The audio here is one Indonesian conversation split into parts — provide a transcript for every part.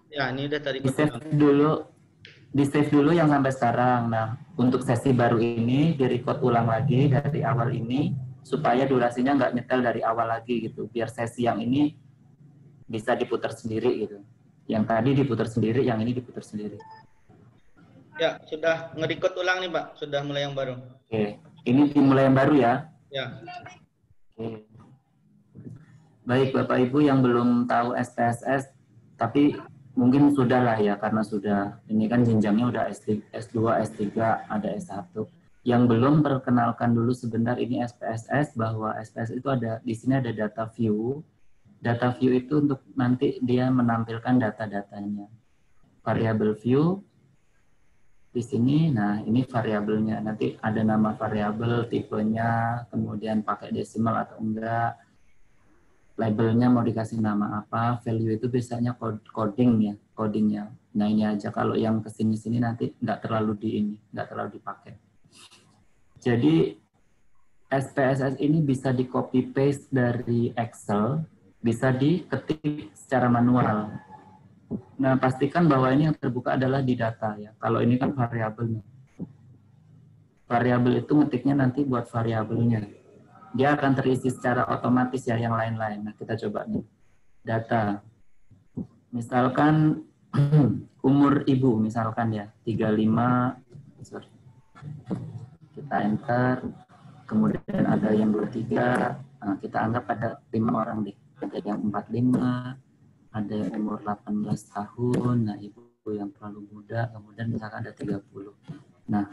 Ya, ini udah tadi Di ikut save ulang. dulu, di save dulu yang sampai sekarang. Nah, untuk sesi baru ini di record ulang lagi dari awal ini supaya durasinya nggak nyetel dari awal lagi gitu. Biar sesi yang ini bisa diputar sendiri gitu. Yang tadi diputar sendiri, yang ini diputar sendiri. Ya, sudah nge-record ulang nih, Pak. Sudah mulai yang baru. Oke, ini dimulai yang baru ya. Ya. Oke. Baik Bapak Ibu yang belum tahu SPSS, tapi mungkin sudah lah ya karena sudah ini kan jenjangnya udah S2, S3, ada S1. Yang belum perkenalkan dulu sebentar ini SPSS bahwa SPSS itu ada di sini ada data view. Data view itu untuk nanti dia menampilkan data-datanya. Variable view di sini, nah ini variabelnya. Nanti ada nama variabel, tipenya, kemudian pakai desimal atau enggak, labelnya mau dikasih nama apa, value itu biasanya coding ya, codingnya. Nah ini aja, kalau yang kesini-sini nanti nggak terlalu nggak terlalu dipakai. Jadi SPSS ini bisa di copy paste dari Excel, bisa diketik secara manual. Nah pastikan bahwa ini yang terbuka adalah di data ya. Kalau ini kan variabelnya. Variabel itu ngetiknya nanti buat variabelnya. Dia akan terisi secara otomatis ya yang lain-lain. Nah kita coba nih. Data. Misalkan umur ibu misalkan ya 35, sorry, kita enter, kemudian ada yang 23, nah, kita anggap ada 5 orang deh, ada yang 45, ada yang umur 18 tahun, nah ibu yang terlalu muda, kemudian misalkan ada 30. Nah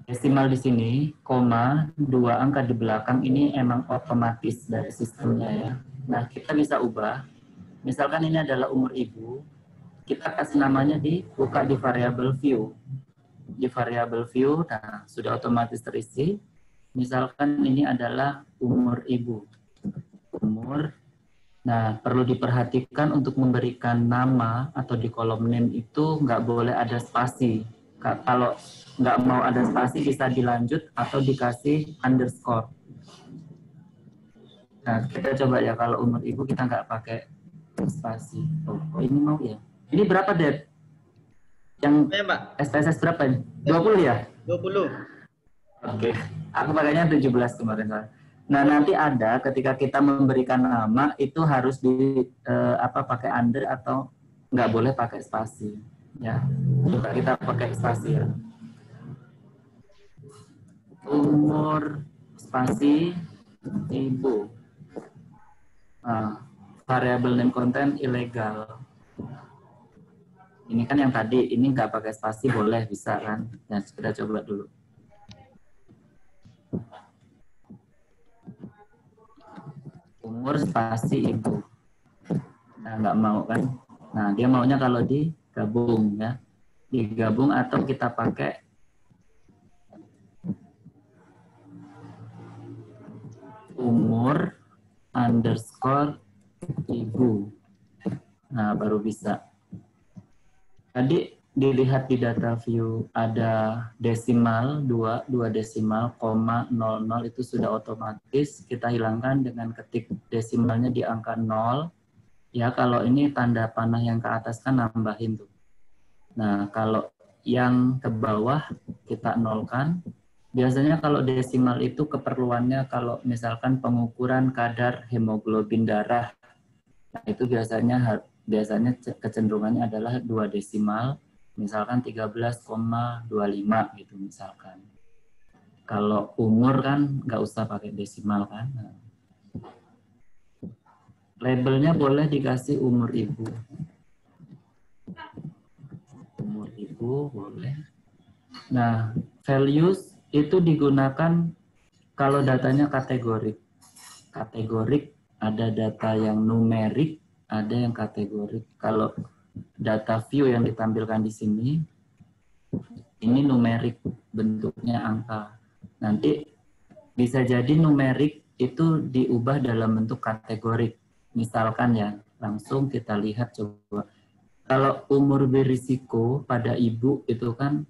desimal di sini, koma, 2 angka di belakang ini emang otomatis dari sistemnya ya. Nah kita bisa ubah, misalkan ini adalah umur ibu, kita kasih namanya buka di variable view. Di variable view, nah sudah otomatis terisi. Misalkan ini adalah umur ibu. Umur. Nah, perlu diperhatikan untuk memberikan nama atau di kolom name itu nggak boleh ada spasi. Kalau nggak mau ada spasi bisa dilanjut atau dikasih underscore. Nah, kita coba ya kalau umur ibu kita nggak pakai spasi. Oh, ini mau ya. Ini berapa, Dad? Yang Apa ya, Pak? SPSS berapa ini? S 20 ya? 20. Oke. Aku pakainya 17 kemarin. Nah, nanti ada ketika kita memberikan nama itu harus pakai under atau nggak boleh pakai spasi. Ya. Coba kita pakai spasi ya. Umur spasi ibu. Nah, variable name content ilegal. Ini kan yang tadi, ini nggak pakai spasi boleh bisa kan? Nah, kita coba dulu. Umur spasi ibu. Nah, nggak mau kan? Nah, dia maunya kalau digabung ya. Digabung atau kita pakai umur underscore ibu. Nah, baru bisa. Tadi dilihat di data view ada desimal 2 desimal, koma 00 itu sudah otomatis kita hilangkan dengan ketik desimalnya di angka 0. Ya, kalau ini tanda panah yang ke atas kan nambahin tuh. Nah, kalau yang ke bawah kita nolkan. Biasanya kalau desimal itu keperluannya kalau misalkan pengukuran kadar hemoglobin darah. Nah, itu biasanya kecenderungannya adalah 2 desimal, misalkan 13,25 gitu misalkan. Kalau umur kan nggak usah pakai desimal kan. Nah, labelnya boleh dikasih umur ibu. Umur ibu boleh. Nah, values itu digunakan kalau datanya kategorik. Kategorik ada data yang numerik, ada yang kategorik. Kalau data view yang ditampilkan di sini, ini numerik, bentuknya angka. Nanti bisa jadi numerik itu diubah dalam bentuk kategorik. Misalkan ya, langsung kita lihat coba. Kalau umur berisiko pada ibu itu kan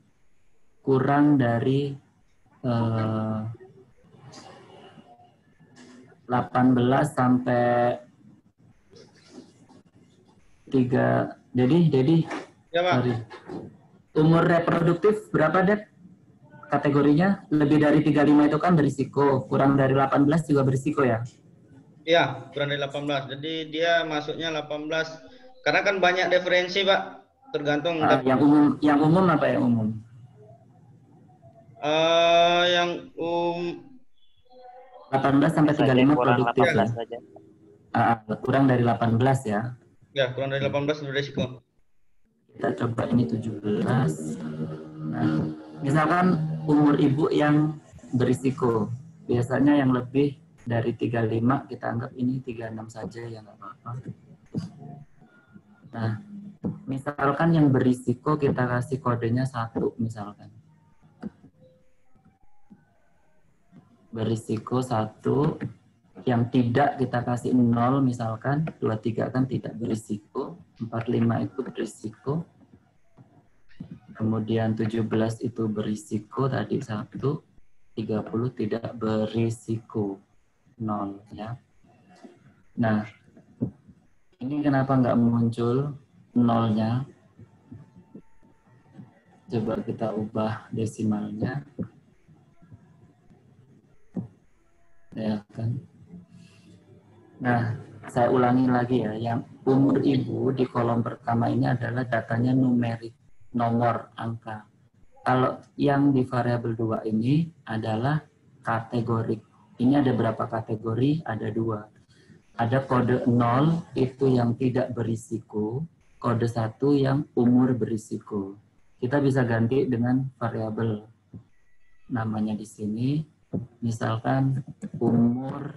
kurang dari 18 sampai Jadi Ya, Pak. sorry. Umur reproduktif berapa, Dep? Kategorinya lebih dari 35 itu kan berisiko, kurang dari 18 juga berisiko ya? Iya, kurang dari 18. Jadi dia masuknya 18. Karena kan banyak diferensi, Pak. Tergantung Yang umum apa yang umum? yang 18 sampai 35 produktif ya. Saja. Kurang dari 18 ya. Ya, kurang dari 18 berisiko. Kita coba ini 17. Nah, misalkan umur ibu yang berisiko, biasanya yang lebih dari 35 kita anggap ini 36 saja ya nggak apa-apa. Nah, misalkan yang berisiko kita kasih kodenya 1 misalkan. Berisiko 1, yang tidak kita kasih 0 misalkan, 23 kan tidak berisiko, 45 itu berisiko, kemudian 17 itu berisiko tadi 1, 30 tidak berisiko 0 ya. Nah, ini kenapa nggak muncul 0-nya? Coba kita ubah desimalnya. Ya kan. Nah, saya ulangi lagi ya, yang umur ibu di kolom pertama ini adalah datanya numerik, nomor, angka. Kalau yang di variabel 2 ini adalah kategori. Ini ada berapa kategori? Ada 2. Ada kode 0 itu yang tidak berisiko, kode 1 yang umur berisiko. Kita bisa ganti dengan variabel. Namanya di sini, misalkan umur,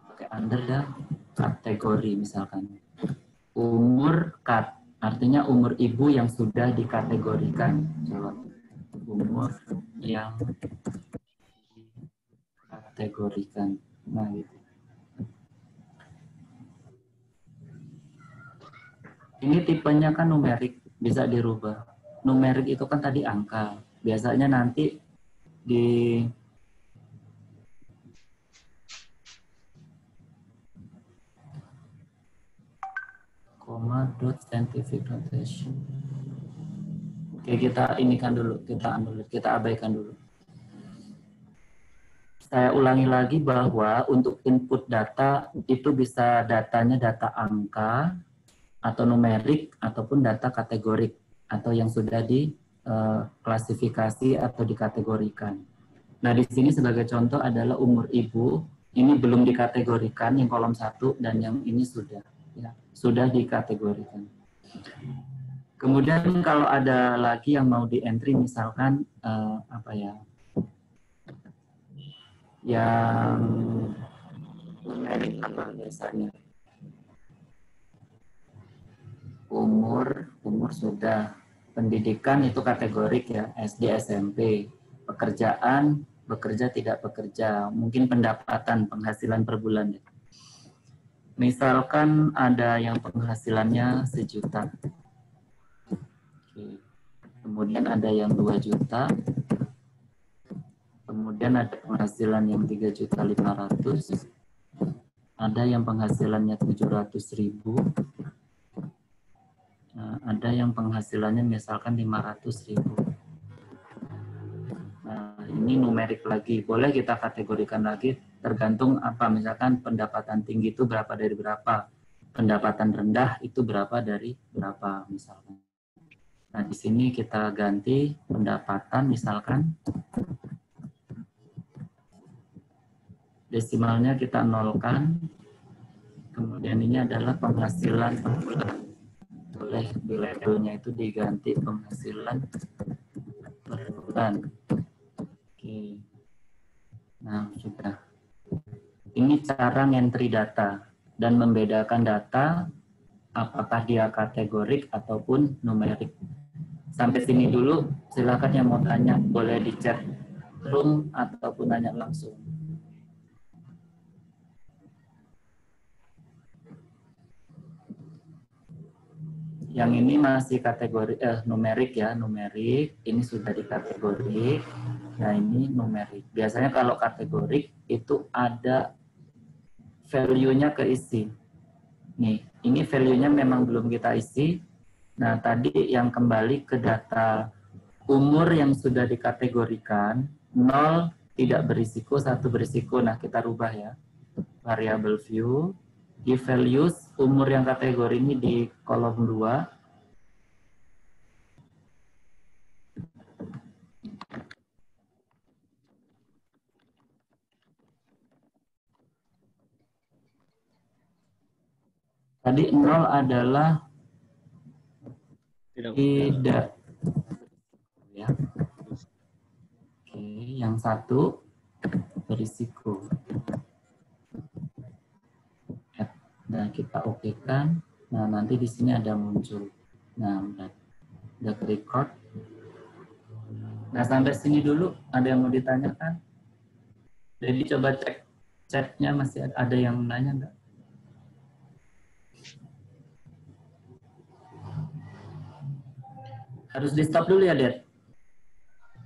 pakai under ya, kategori misalkan. Umur kat, artinya umur ibu yang sudah dikategorikan. Coba. Umur yang dikategorikan. Nah, gitu. Ini tipenya kan numerik, bisa dirubah. Numerik itu kan tadi angka. Biasanya nanti di comma dot scientific notation. Oke, kita inikan dulu, kita abaikan dulu. Saya ulangi lagi bahwa untuk input data itu bisa datanya data angka atau numerik ataupun data kategorik atau yang sudah diklasifikasi atau dikategorikan. Nah, di sini sebagai contoh adalah umur ibu, ini belum dikategorikan yang kolom 1 dan yang ini sudah ya, sudah dikategorikan. Kemudian kalau ada lagi yang mau di entry misalkan apa ya? Yang numerik apa biasanya? Umur sudah, pendidikan itu kategorik ya, SD, SMP, pekerjaan, bekerja, tidak bekerja, mungkin pendapatan, penghasilan per bulan ya. Misalkan ada yang penghasilannya 1 juta, kemudian ada yang 2 juta, kemudian ada penghasilan yang 3.500.000, ada yang penghasilannya 700.000, ada yang penghasilannya misalkan 500.000. Nah, ini numerik lagi. Boleh kita kategorikan lagi tergantung apa. Misalkan pendapatan tinggi itu berapa dari berapa. Pendapatan rendah itu berapa dari berapa misalkan. Nah, di sini kita ganti pendapatan misalkan. Desimalnya kita nolkan. Kemudian ini adalah penghasilan per bulan. Boleh di labelnya itu diganti penghasilan per bulan. Oke. Nah, sudah. Ini cara ngentry data dan membedakan data apakah dia kategorik ataupun numerik. Sampai sini dulu, silakan yang mau tanya boleh di chat room ataupun tanya langsung. Yang ini masih kategori numerik ya, numerik. Ini sudah dikategorik. Nah, ini numerik. Biasanya kalau kategorik itu ada value-nya keisi. Nih, ini value-nya memang belum kita isi. Nah, tadi yang kembali ke data umur yang sudah dikategorikan, 0 tidak berisiko, 1 berisiko. Nah, kita rubah ya. Variable view, di values, umur yang kategori ini di kolom 2. Tadi 0 adalah tidak ya. Oke, yang 1 berisiko. Nah, kita oke-kan. Nah, nanti di sini ada muncul. Nah, udah record. Nah, sampai sini dulu ada yang mau ditanyakan? Jadi coba cek chatnya, masih ada yang nanya enggak? Harus di stop dulu ya, Det?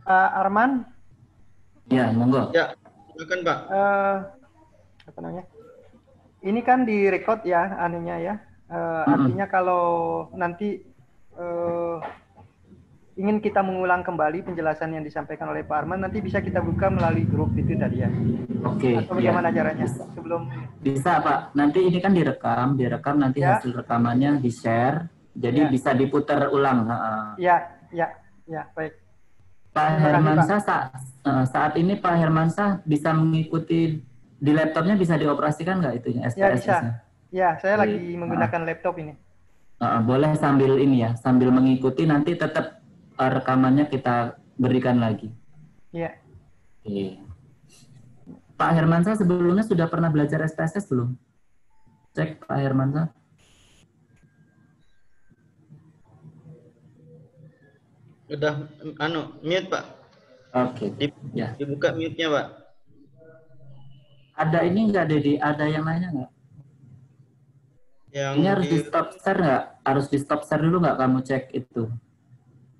Arman? Ya, monggo. Ya, silakan Pak. Apa namanya? Ini kan direcord ya, anunya ya. Artinya kalau nanti ingin kita mengulang kembali penjelasan yang disampaikan oleh Pak Arman, nanti bisa kita buka melalui grup itu tadi ya. Oke. Atau bagaimana ya. caranya? Bisa. Sebelum Bisa, Pak. Nanti ini kan direkam nanti ya. hasil rekamannya di-share, jadi ya. bisa diputar ulang. Ya, baik. Pak Hermansyah saat ini Pak Hermansyah bisa mengikuti di laptopnya, bisa dioperasikan nggak itunya Ya, SPSS-nya? bisa. Ya, saya lagi menggunakan laptop ini. Boleh sambil ini ya, sambil mengikuti, nanti tetap rekamannya kita berikan lagi. Iya. Oke. Pak Hermansyah sebelumnya sudah pernah belajar SPSS belum? Cek Pak Hermansyah. Udah mute Pak. Oke. Ya. Dibuka mute-nya Pak. Ada ini nggak, Dedi? Ada yang nanya nggak? Ini harus di stop share nggak? Harus di stop share dulu nggak kamu cek itu?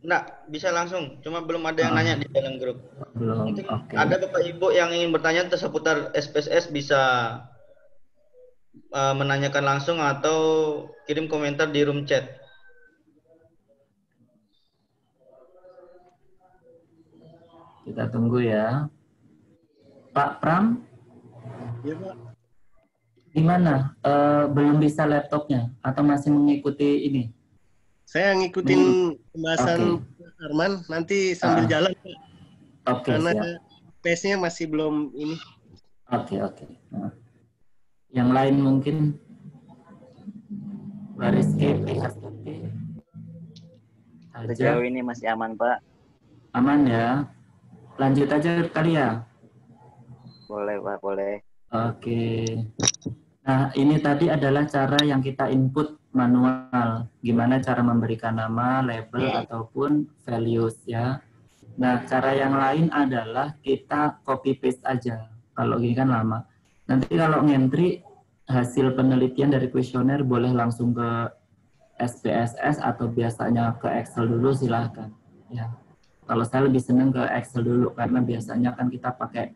Enggak, bisa langsung. Cuma belum ada yang nanya di dalam grup. Belum. Mungkin Okay. ada Bapak Ibu yang ingin bertanya seputar SPSS, bisa menanyakan langsung atau kirim komentar di room chat. Kita tunggu ya. Pak Pram? Iya Pak. Gimana? Belum bisa laptopnya atau masih mengikuti ini? Saya ngikutin pembahasan Arman, nanti sambil jalan Pak. Karena pace-nya masih belum ini. Oke. Yang lain mungkin Bariski, sejauh ini masih aman Pak. Aman ya. Lanjut aja kali ya. Boleh Pak, boleh. Oke. Nah, ini tadi adalah cara yang kita input manual. Gimana cara memberikan nama, label, ataupun values ya. Nah, cara yang lain adalah kita copy paste aja. Kalau gini kan lama. Nanti kalau ngentri hasil penelitian dari kuesioner boleh langsung ke SPSS atau biasanya ke Excel dulu, silahkan. Ya. Kalau saya lebih senang ke Excel dulu karena biasanya kan kita pakai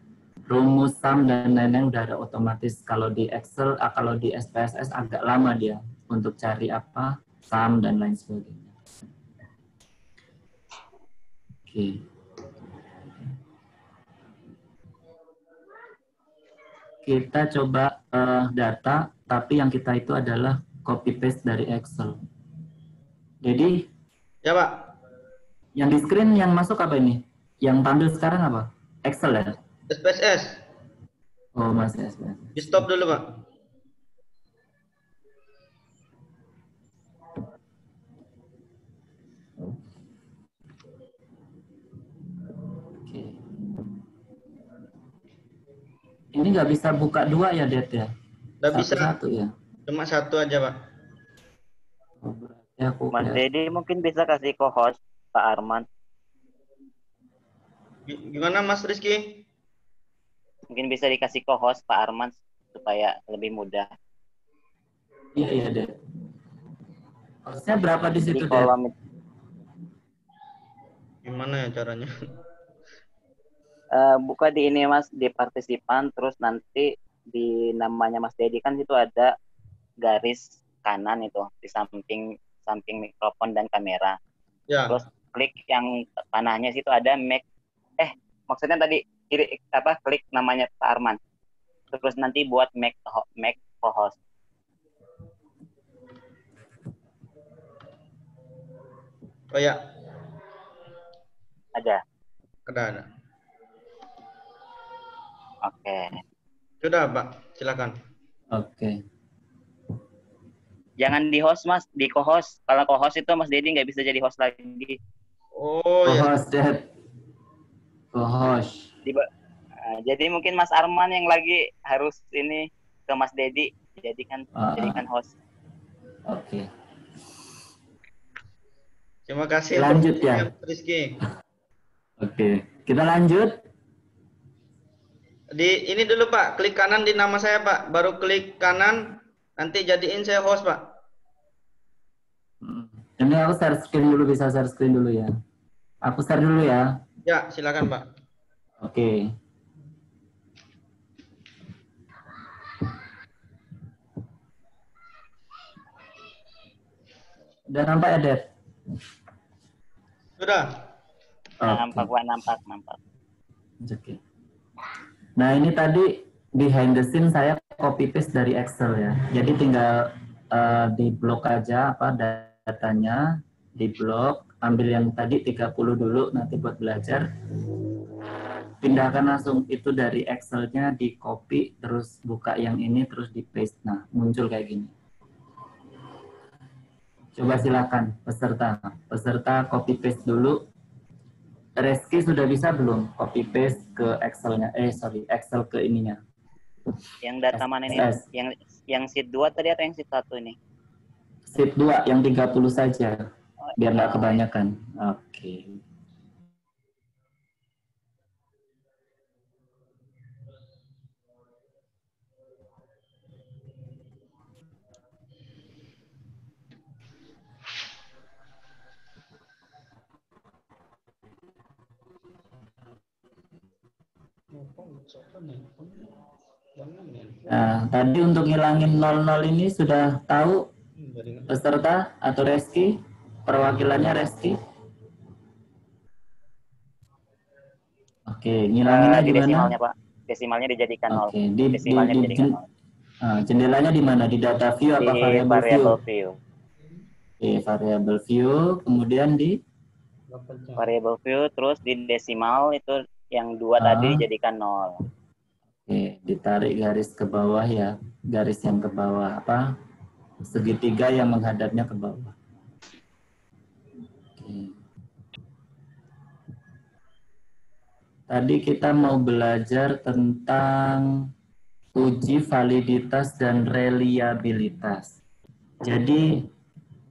rumus sum dan lain-lain udah ada otomatis. Kalau di Excel, kalau di SPSS agak lama dia untuk cari apa sum dan lain sebagainya. Oke. Kita coba data, tapi yang kita itu adalah copy paste dari Excel. Jadi, ya Pak. Yang di screen yang masuk apa ini? Yang tampil sekarang apa? Excel ya? SPSS. Oh, masih SPSS. Di stop dulu Pak. Oke. Ini nggak bisa buka dua ya, Det ya? Nggak bisa. Satu ya? Cuma satu aja Pak. Oh, berarti aku Mas Dedi mungkin bisa kasih co-host Pak Arman. Gimana Mas Rizky? Mungkin bisa dikasih co-host Pak Arman supaya lebih mudah. Iya, Det. Hostnya berapa di situ, di kolom Det? Gimana ya caranya? Buka di ini Mas, di partisipan, terus nanti di namanya Mas Dedi kan itu ada garis kanan itu di samping samping mikrofon dan kamera. Ya. Terus klik yang panahnya situ ada maksudnya tadi klik namanya Pak Arman. Terus nanti buat make co-host. Oh ya. Ada. Ada. Oke. Sudah, Pak. Silakan. Oke. Jangan di host, Mas, di co-host. Kalau co-host itu Mas Dedi nggak bisa jadi host lagi. Oh ya. Co-host, Dad. Co-host. Jadi mungkin Mas Arman yang lagi harus ini ke Mas Dedi jadikan host. Oke. Terima kasih. Lanjut ya. Rizky. Oke. Kita lanjut. Di ini dulu Pak, klik kanan di nama saya Pak, baru klik kanan, nanti jadiin saya host Pak. Ini aku share screen dulu, bisa share screen dulu ya. Aku share dulu ya. Ya, silakan Pak. Oke. Udah nampak ya, Dad? Sudah. Nampak Pak, nampak. Oke. Nah, ini tadi behind the scene saya copy paste dari Excel ya. Jadi tinggal di blok aja datanya, di blok, ambil yang tadi 30 dulu nanti buat belajar. Pindahkan langsung itu dari Excel-nya, di copy, terus buka yang ini, terus di paste. Nah, muncul kayak gini. Coba silakan peserta copy paste dulu. Reski sudah bisa belum copy paste ke Excel-nya? Excel ke ininya. Yang data mana ini? Yang sheet 2 tadi atau yang sheet 1 ini? Sheet 2 yang 30 saja. Biar nggak kebanyakan. Oke. Nah, tadi untuk ngilangin 00 ini sudah tahu peserta atau Reski? Perwakilannya Reski? Oke, ngilanginnya Di di mana? desimalnya, Pak. Desimalnya dijadikan 0. Oke, Desimalnya dijadikan 0. jendelanya di mana? Di data view apa variable view? view? Oke, variable view, kemudian di Variable view, terus di desimal itu yang 2 tadi dijadikan 0. Oke, ditarik garis ke bawah ya, garis yang ke bawah segitiga yang menghadapnya ke bawah. Oke. Tadi kita mau belajar tentang uji validitas dan reliabilitas. Jadi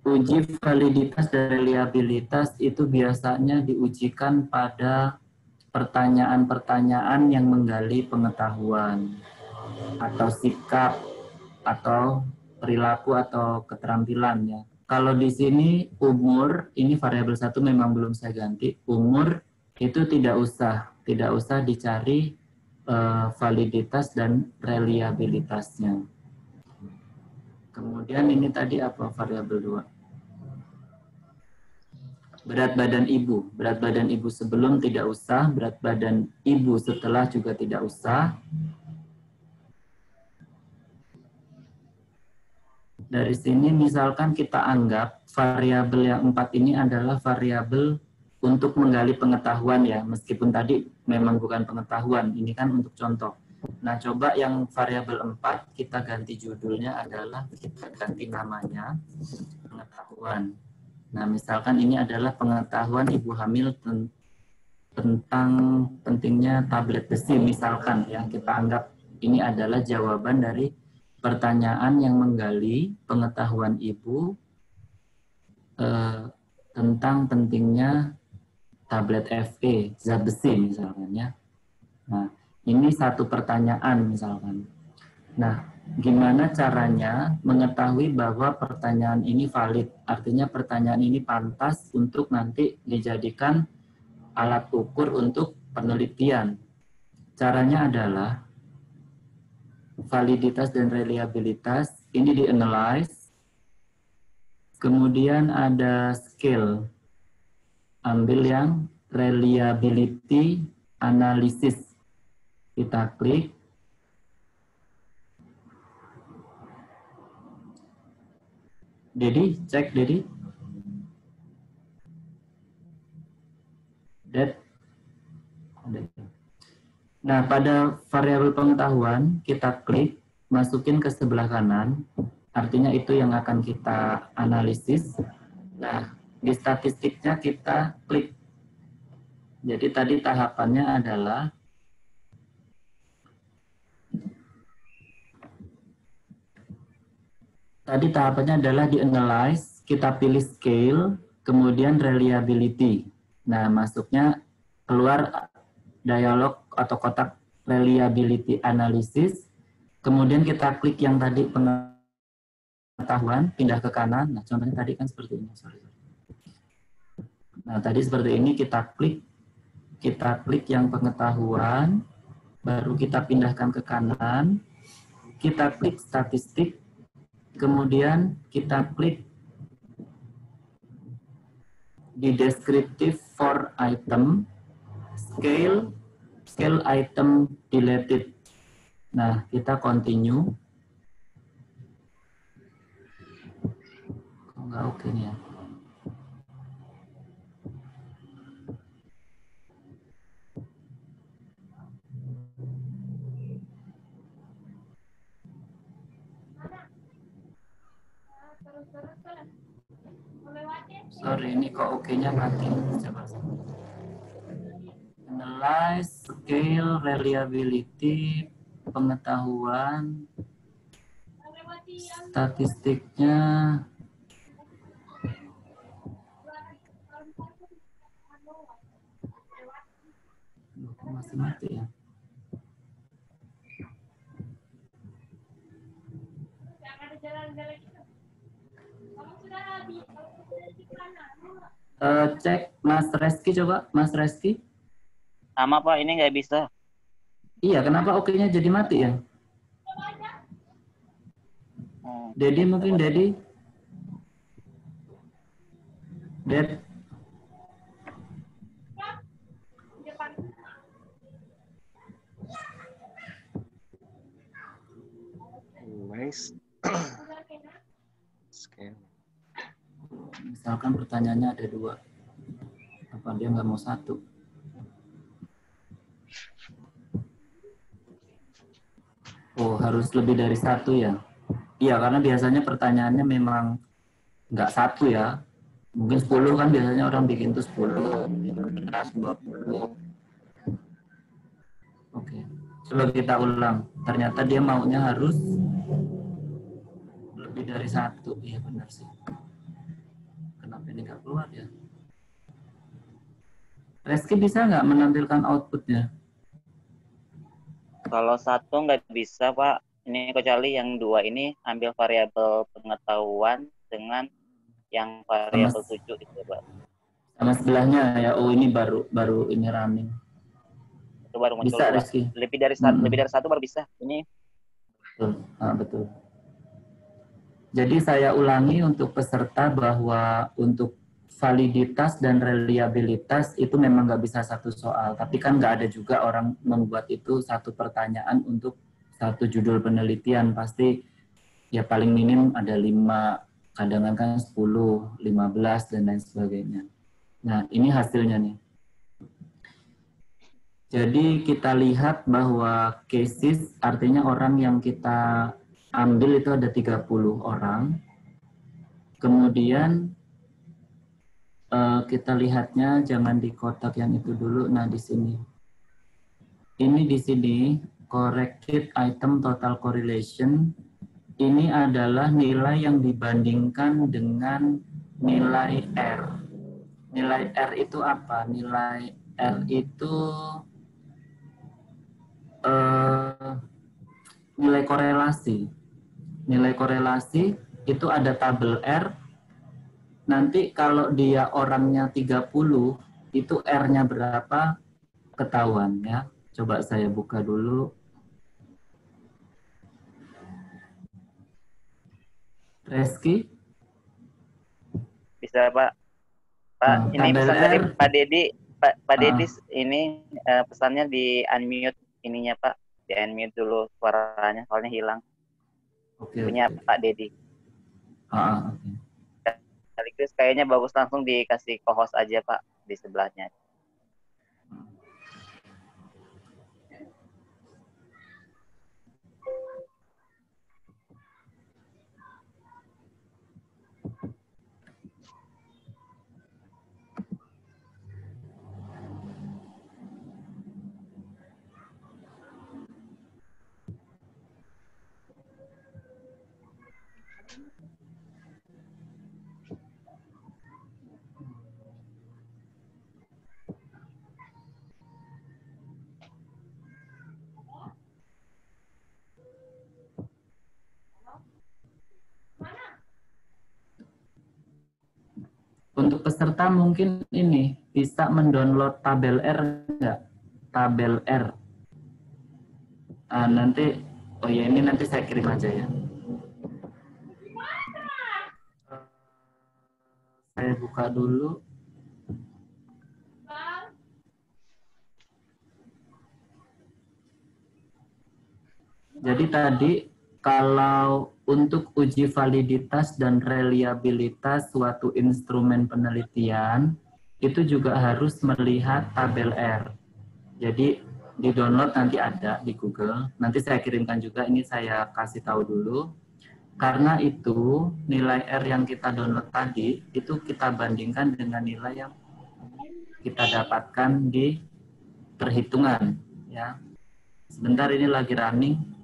uji validitas dan reliabilitas itu biasanya diujikan pada pertanyaan-pertanyaan yang menggali pengetahuan atau sikap atau perilaku atau keterampilan ya. Kalau di sini umur, ini variabel 1 memang belum saya ganti. Umur itu tidak usah dicari validitas dan reliabilitasnya. Kemudian ini tadi apa variabel 2? Berat badan ibu. Berat badan ibu sebelum tidak usah, berat badan ibu setelah juga tidak usah. Dari sini misalkan kita anggap variabel yang 4 ini adalah variabel untuk menggali pengetahuan ya, meskipun tadi memang bukan pengetahuan, ini kan untuk contoh. Nah, coba yang variabel 4 kita ganti judulnya adalah, kita ganti namanya pengetahuan. Nah, misalkan ini adalah pengetahuan ibu hamil tentang pentingnya tablet besi, misalkan yang kita anggap ini adalah jawaban dari pertanyaan yang menggali pengetahuan ibu tentang pentingnya tablet FE, zat besi misalkan ya. Nah, ini satu pertanyaan misalkan. Nah, gimana caranya mengetahui bahwa pertanyaan ini valid? Artinya pertanyaan ini pantas untuk nanti dijadikan alat ukur untuk penelitian. Caranya adalah validitas dan reliabilitas ini di-analyze, Kemudian ada scale. Ambil yang reliability analysis. Kita klik. Dedi, cek Dedi. Nah, pada variabel pengetahuan, kita klik, masukin ke sebelah kanan. Artinya itu yang akan kita analisis. Nah, di statistiknya kita klik. Jadi tadi tahapannya adalah di analyze, kita pilih scale, kemudian reliability. Nah, masuknya keluar dialog atau kotak reliability analysis. Kemudian kita klik yang tadi pengetahuan, pindah ke kanan. Nah, contohnya tadi kan seperti ini. Nah, tadi seperti ini kita klik yang pengetahuan, baru kita pindahkan ke kanan, kita klik statistik, kemudian kita klik di descriptive for item, scale item deleted. Nah, kita continue. Kok nggak oke nih ya? Sorry, ini kok oke-nya mati. Coba. Analyze, scale, reliability, pengetahuan, statistiknya. Masih mati ya. Cek Mas Reski, coba Mas Reski. Sama Pak, ini nggak bisa. Iya, kenapa oke-nya jadi mati ya? Dedi mungkin Dedi. Nice. Misalkan pertanyaannya ada 2. Apa dia nggak mau 1? Oh, harus lebih dari 1 ya? Iya, karena biasanya pertanyaannya memang nggak 1 ya. Mungkin 10 kan biasanya orang bikin tuh 10, 15, 20. Oke, coba kita ulang. Ternyata dia maunya harus lebih dari 1. Iya benar sih. Kenapa ini nggak keluar ya? Reski bisa nggak menampilkan outputnya? Kalau 1 nggak bisa Pak. Ini kecuali yang 2 ini ambil variabel pengetahuan dengan yang variabel 7 itu Pak. Sama sebelahnya ya. Oh, ini baru ini running. Itu baru muncul. Bisa Reski. Lebih dari 1 baru bisa. Ini betul. Betul. Jadi saya ulangi untuk peserta bahwa untuk validitas dan reliabilitas itu memang nggak bisa 1 soal. Tapi kan nggak ada juga orang membuat itu 1 pertanyaan untuk 1 judul penelitian. Pasti ya paling minim ada 5, kadang kan 10, 15, dan lain sebagainya. Nah, ini hasilnya nih. Jadi kita lihat bahwa cases artinya orang yang kita ambil itu ada 30 orang. Kemudian kita lihatnya jangan di kotak yang itu dulu. Nah, di sini. Ini di sini corrected item total correlation. Ini adalah nilai yang dibandingkan dengan nilai R. Nilai R itu apa? Nilai R itu nilai korelasi. Nilai korelasi itu ada tabel R. Nanti kalau dia orangnya 30, itu R-nya berapa ketahuan ya. Coba saya buka dulu. Reski. bisa Pak. Pak, ini tabel pesan dari R. Pak Dedi. Pak Dedi ini pesannya di unmute ininya Pak. Di unmute dulu suaranya, soalnya hilang. Punya Pak Dedi. Sekaligus kayaknya bagus langsung dikasih co-host aja Pak di sebelahnya. Untuk peserta mungkin ini bisa mendownload tabel R enggak? Tabel R. Nanti, oh ya ini nanti saya kirim aja ya. Saya buka dulu. Jadi tadi kalau untuk uji validitas dan reliabilitas suatu instrumen penelitian, itu juga harus melihat tabel R. Jadi di-download nanti ada di Google. Nanti saya kirimkan juga, ini saya kasih tahu dulu. Karena itu nilai R yang kita download tadi, itu kita bandingkan dengan nilai yang kita dapatkan di perhitungan. Ya. Sebentar, ini lagi running.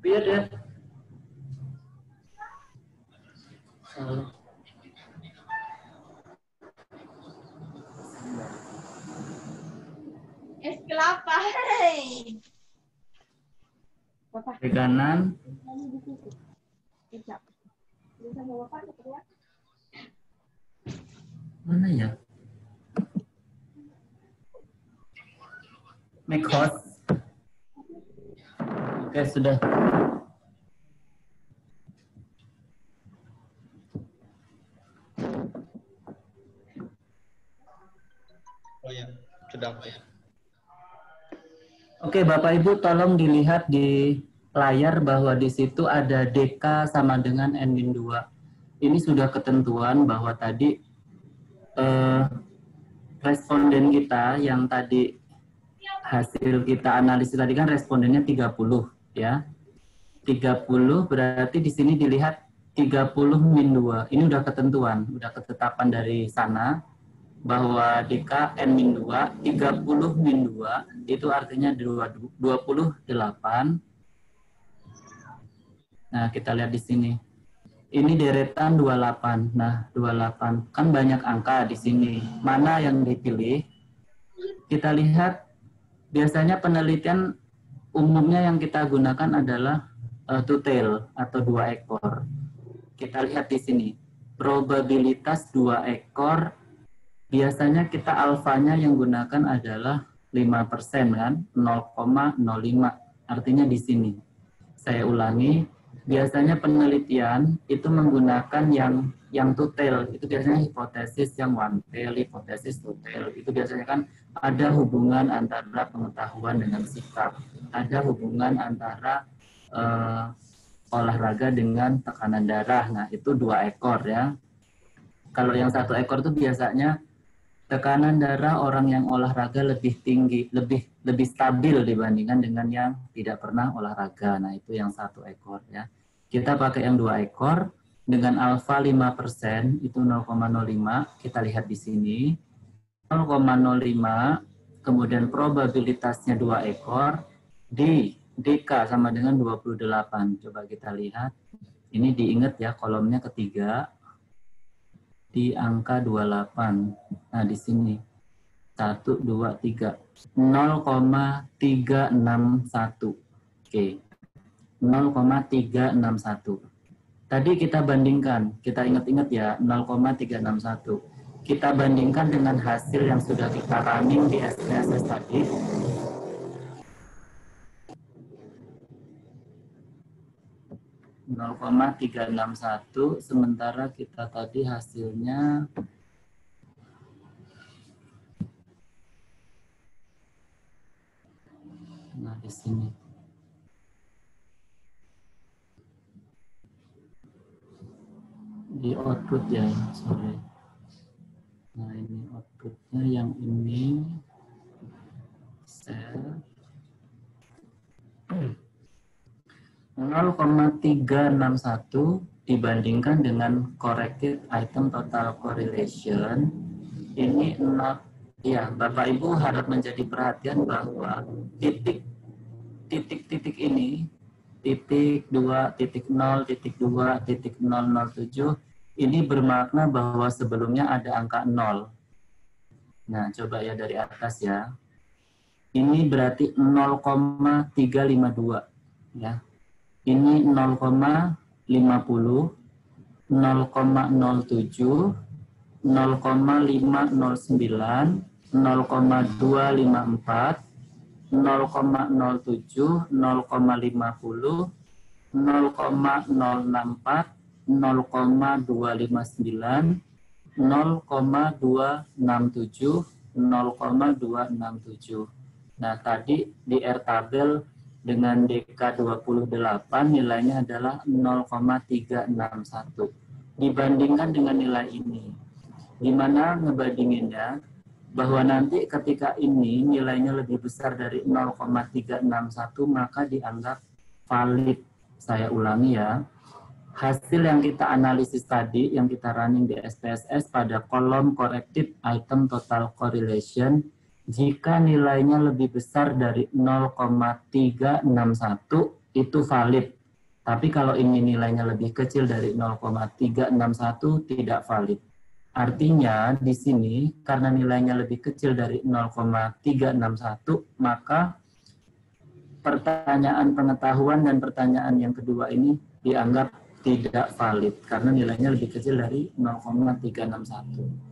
Biar ya. Es kelapa. Di kanan. Mana ya? Make host. Oke, sudah. Oh ya, sudah Pak ya. Oke, Bapak Ibu tolong dilihat di layar bahwa di situ ada DK sama dengan N-2. Ini sudah ketentuan bahwa tadi responden kita yang tadi hasil kita analisis tadi kan respondennya 30 ya. 30 berarti di sini dilihat 30-2. Ini udah ketentuan, udah ketetapan dari sana bahwa DK N-2, 30-2 itu artinya 28. Nah, kita lihat di sini. Ini deretan 28. Nah, 28 kan banyak angka di sini. Mana yang dipilih? Kita lihat biasanya penelitian umumnya yang kita gunakan adalah two tail atau 2 ekor. Kita lihat di sini. Probabilitas 2 ekor biasanya kita alfanya yang gunakan adalah 5% kan, 0,05. Artinya di sini. Saya ulangi, biasanya penelitian itu menggunakan yang two tail. Itu biasanya hipotesis yang one tail, hipotesis two tail. Itu biasanya kan ada hubungan antara pengetahuan dengan sikap. Ada hubungan antara olahraga dengan tekanan darah. Nah, itu 2 ekor ya. Kalau yang 1 ekor itu biasanya tekanan darah orang yang olahraga lebih tinggi, lebih stabil dibandingkan dengan yang tidak pernah olahraga. Nah, itu yang 1 ekor ya. Kita pakai yang 2 ekor dengan alfa 5%, itu 0,05. Kita lihat di sini. 0,05, kemudian probabilitasnya 2 ekor di DK sama dengan 28. Coba kita lihat. Ini diingat ya, kolomnya ketiga. Di angka 28. Nah, di sini. 1, 2, 3. 0,361. Oke. 0,361. Tadi kita bandingkan. Kita ingat-ingat ya, 0,361. Kita bandingkan dengan hasil yang sudah kita running di SPSS tadi. 0,361, sementara kita tadi hasilnya nah di sini. Di output ya, sorry. Nah, ini outputnya yang ini sel 0,361 dibandingkan dengan corrected item total correlation. Ini 0, ya Bapak Ibu harap menjadi perhatian bahwa titik-titik ini, titik 2, titik 0, titik 2, titik 007, ini bermakna bahwa sebelumnya ada angka 0. Nah, coba ya dari atas ya. Ini berarti 0,352 ya. Ini 0,50, 0,07, 0,509, 0,254, 0,07, 0,010, 0,064, 0,259, 0,267, 0,267. Nah, tadi di R tabel dengan DK28 nilainya adalah 0,361. Dibandingkan dengan nilai ini. Gimana ngebandinginnya? Bahwa nanti ketika ini nilainya lebih besar dari 0,361 maka dianggap valid. Saya ulangi ya. Hasil yang kita analisis tadi, yang kita running di SPSS pada kolom corrected item total correlation, jika nilainya lebih besar dari 0,361 itu valid. Tapi kalau ini nilainya lebih kecil dari 0,361 tidak valid. Artinya di sini karena nilainya lebih kecil dari 0,361 maka pertanyaan pengetahuan dan pertanyaan yang kedua ini dianggap tidak valid karena nilainya lebih kecil dari 0,361.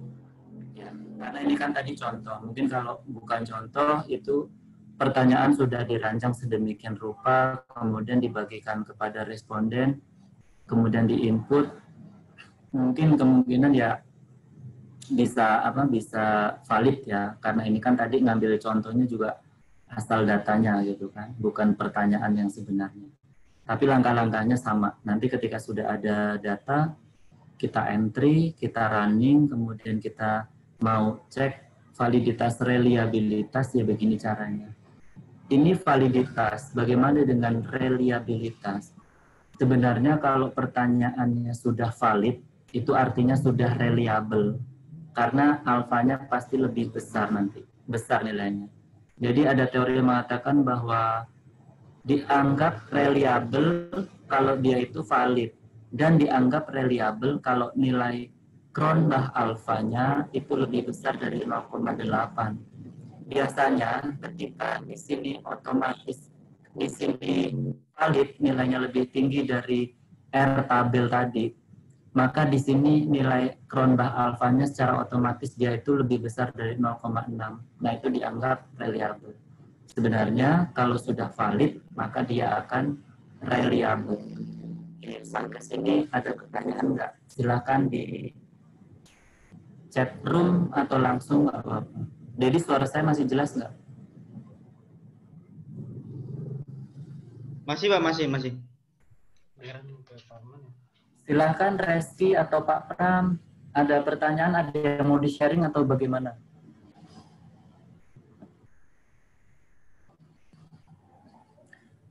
Karena ini kan tadi contoh, mungkin kalau bukan contoh itu pertanyaan sudah dirancang sedemikian rupa, kemudian dibagikan kepada responden, kemudian diinput, mungkin kemungkinan ya bisa valid ya, karena ini kan tadi ngambil contohnya juga asal datanya gitu kan, bukan pertanyaan yang sebenarnya. Tapi langkah-langkahnya sama. Nanti ketika sudah ada data, kita entry, kita running, kemudian kita mau cek validitas reliabilitas ya begini caranya. Ini validitas, bagaimana dengan reliabilitas? sebenarnya kalau pertanyaannya sudah valid, itu artinya sudah reliable. Karena alfanya pasti lebih besar nanti, besar nilainya. Jadi ada teori yang mengatakan bahwa dianggap reliable kalau dia itu valid, dan dianggap reliable kalau nilai Cronbach alfanya itu lebih besar dari 0,8. Biasanya ketika di sini otomatis di sini valid nilainya lebih tinggi dari R tabel tadi, maka di sini nilai Cronbach alfanya secara otomatis dia itu lebih besar dari 0,6. Nah, itu dianggap reliable. Sebenarnya kalau sudah valid, maka dia akan reliable. Sampai sini ada pertanyaan enggak? Silakan di chat room atau langsung apa-apa. Jadi suara saya masih jelas nggak? Masih Pak, masih. Silakan Reski atau Pak Pram, ada pertanyaan, ada yang mau di-sharing atau bagaimana?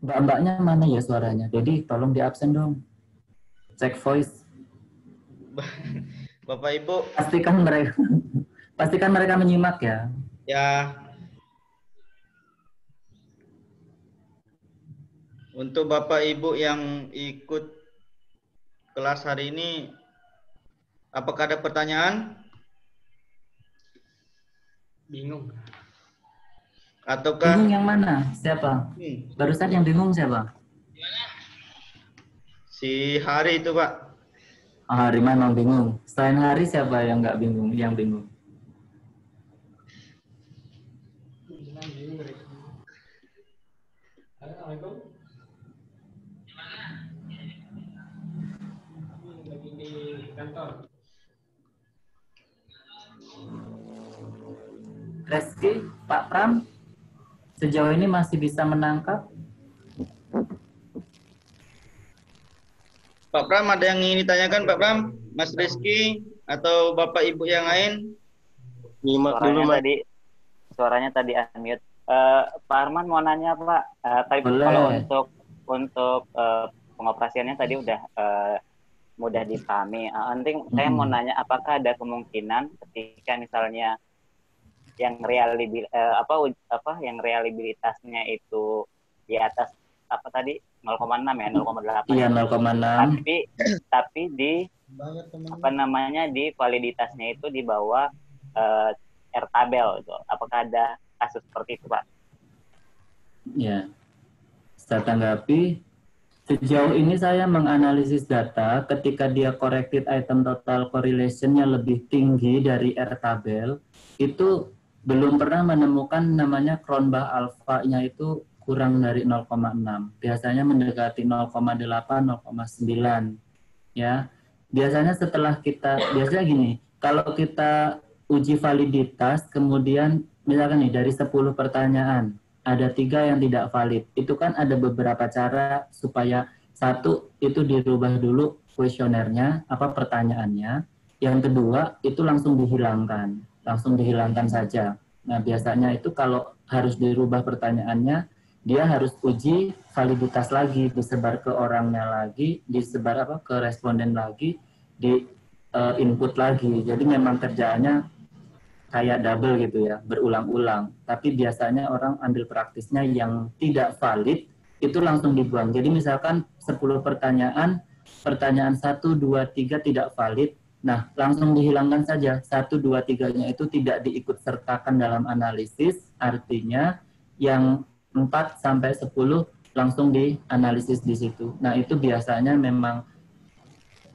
Mbak-mbaknya mana ya suaranya? Jadi tolong di absen dong. Cek voice. Bapak Ibu. Pastikan mereka menyimak ya. Ya. Untuk Bapak Ibu yang ikut kelas hari ini, apakah ada pertanyaan? Bingung. Ataukah bingung yang mana? Siapa? Barusan yang bingung siapa? Si Hari itu, Pak. Oh, Hari memang bingung. Selain Hari siapa yang nggak bingung? Yang bingung? Lagi di kantor. Reski, Pak Pram, sejauh ini masih bisa menangkap? Pak Pram, ada yang ingin ditanyakan Pak Pram? Mas Rizky atau Bapak Ibu yang lain? Nyimak dulu, Mas. Suaranya tadi unmute. Pak Arman mau nanya Pak, tapi Boleh. kalau untuk pengoperasiannya tadi udah mudah dipahami. Nanti saya mau nanya, apakah ada kemungkinan ketika misalnya yang realibilitasnya itu di atas apa tadi 0,6 ya, 0,8. Iya, 0,6. Tapi di di validitasnya itu di bawah R tabel itu. Apakah ada kasus seperti itu, Pak? Ya. Saya tanggapi, sejauh ini saya menganalisis data ketika dia corrected item total correlation-nya lebih tinggi dari R tabel, itu belum pernah menemukan namanya Cronbach alpha-nya itu kurang dari 0,6. Biasanya mendekati 0,8, 0,9. Ya. Biasanya biasanya gini, kalau kita uji validitas, kemudian misalkan nih dari 10 pertanyaan, ada 3 yang tidak valid. Itu kan ada beberapa cara supaya satu, itu dirubah dulu kuesionernya, pertanyaannya. Yang kedua, itu langsung dihilangkan saja. Nah, biasanya itu kalau harus dirubah pertanyaannya, dia harus uji validitas lagi, disebar ke orangnya lagi, disebar ke responden lagi, di input lagi. Jadi memang kerjaannya kayak double gitu ya, berulang-ulang. Tapi biasanya orang ambil praktisnya yang tidak valid, itu langsung dibuang. Jadi misalkan 10 pertanyaan 1, 2, 3 tidak valid, nah langsung dihilangkan saja. 1, 2, 3-nya itu tidak diikut sertakan dalam analisis, artinya yang 4 sampai 10 langsung dianalisis di situ. Nah itu biasanya memang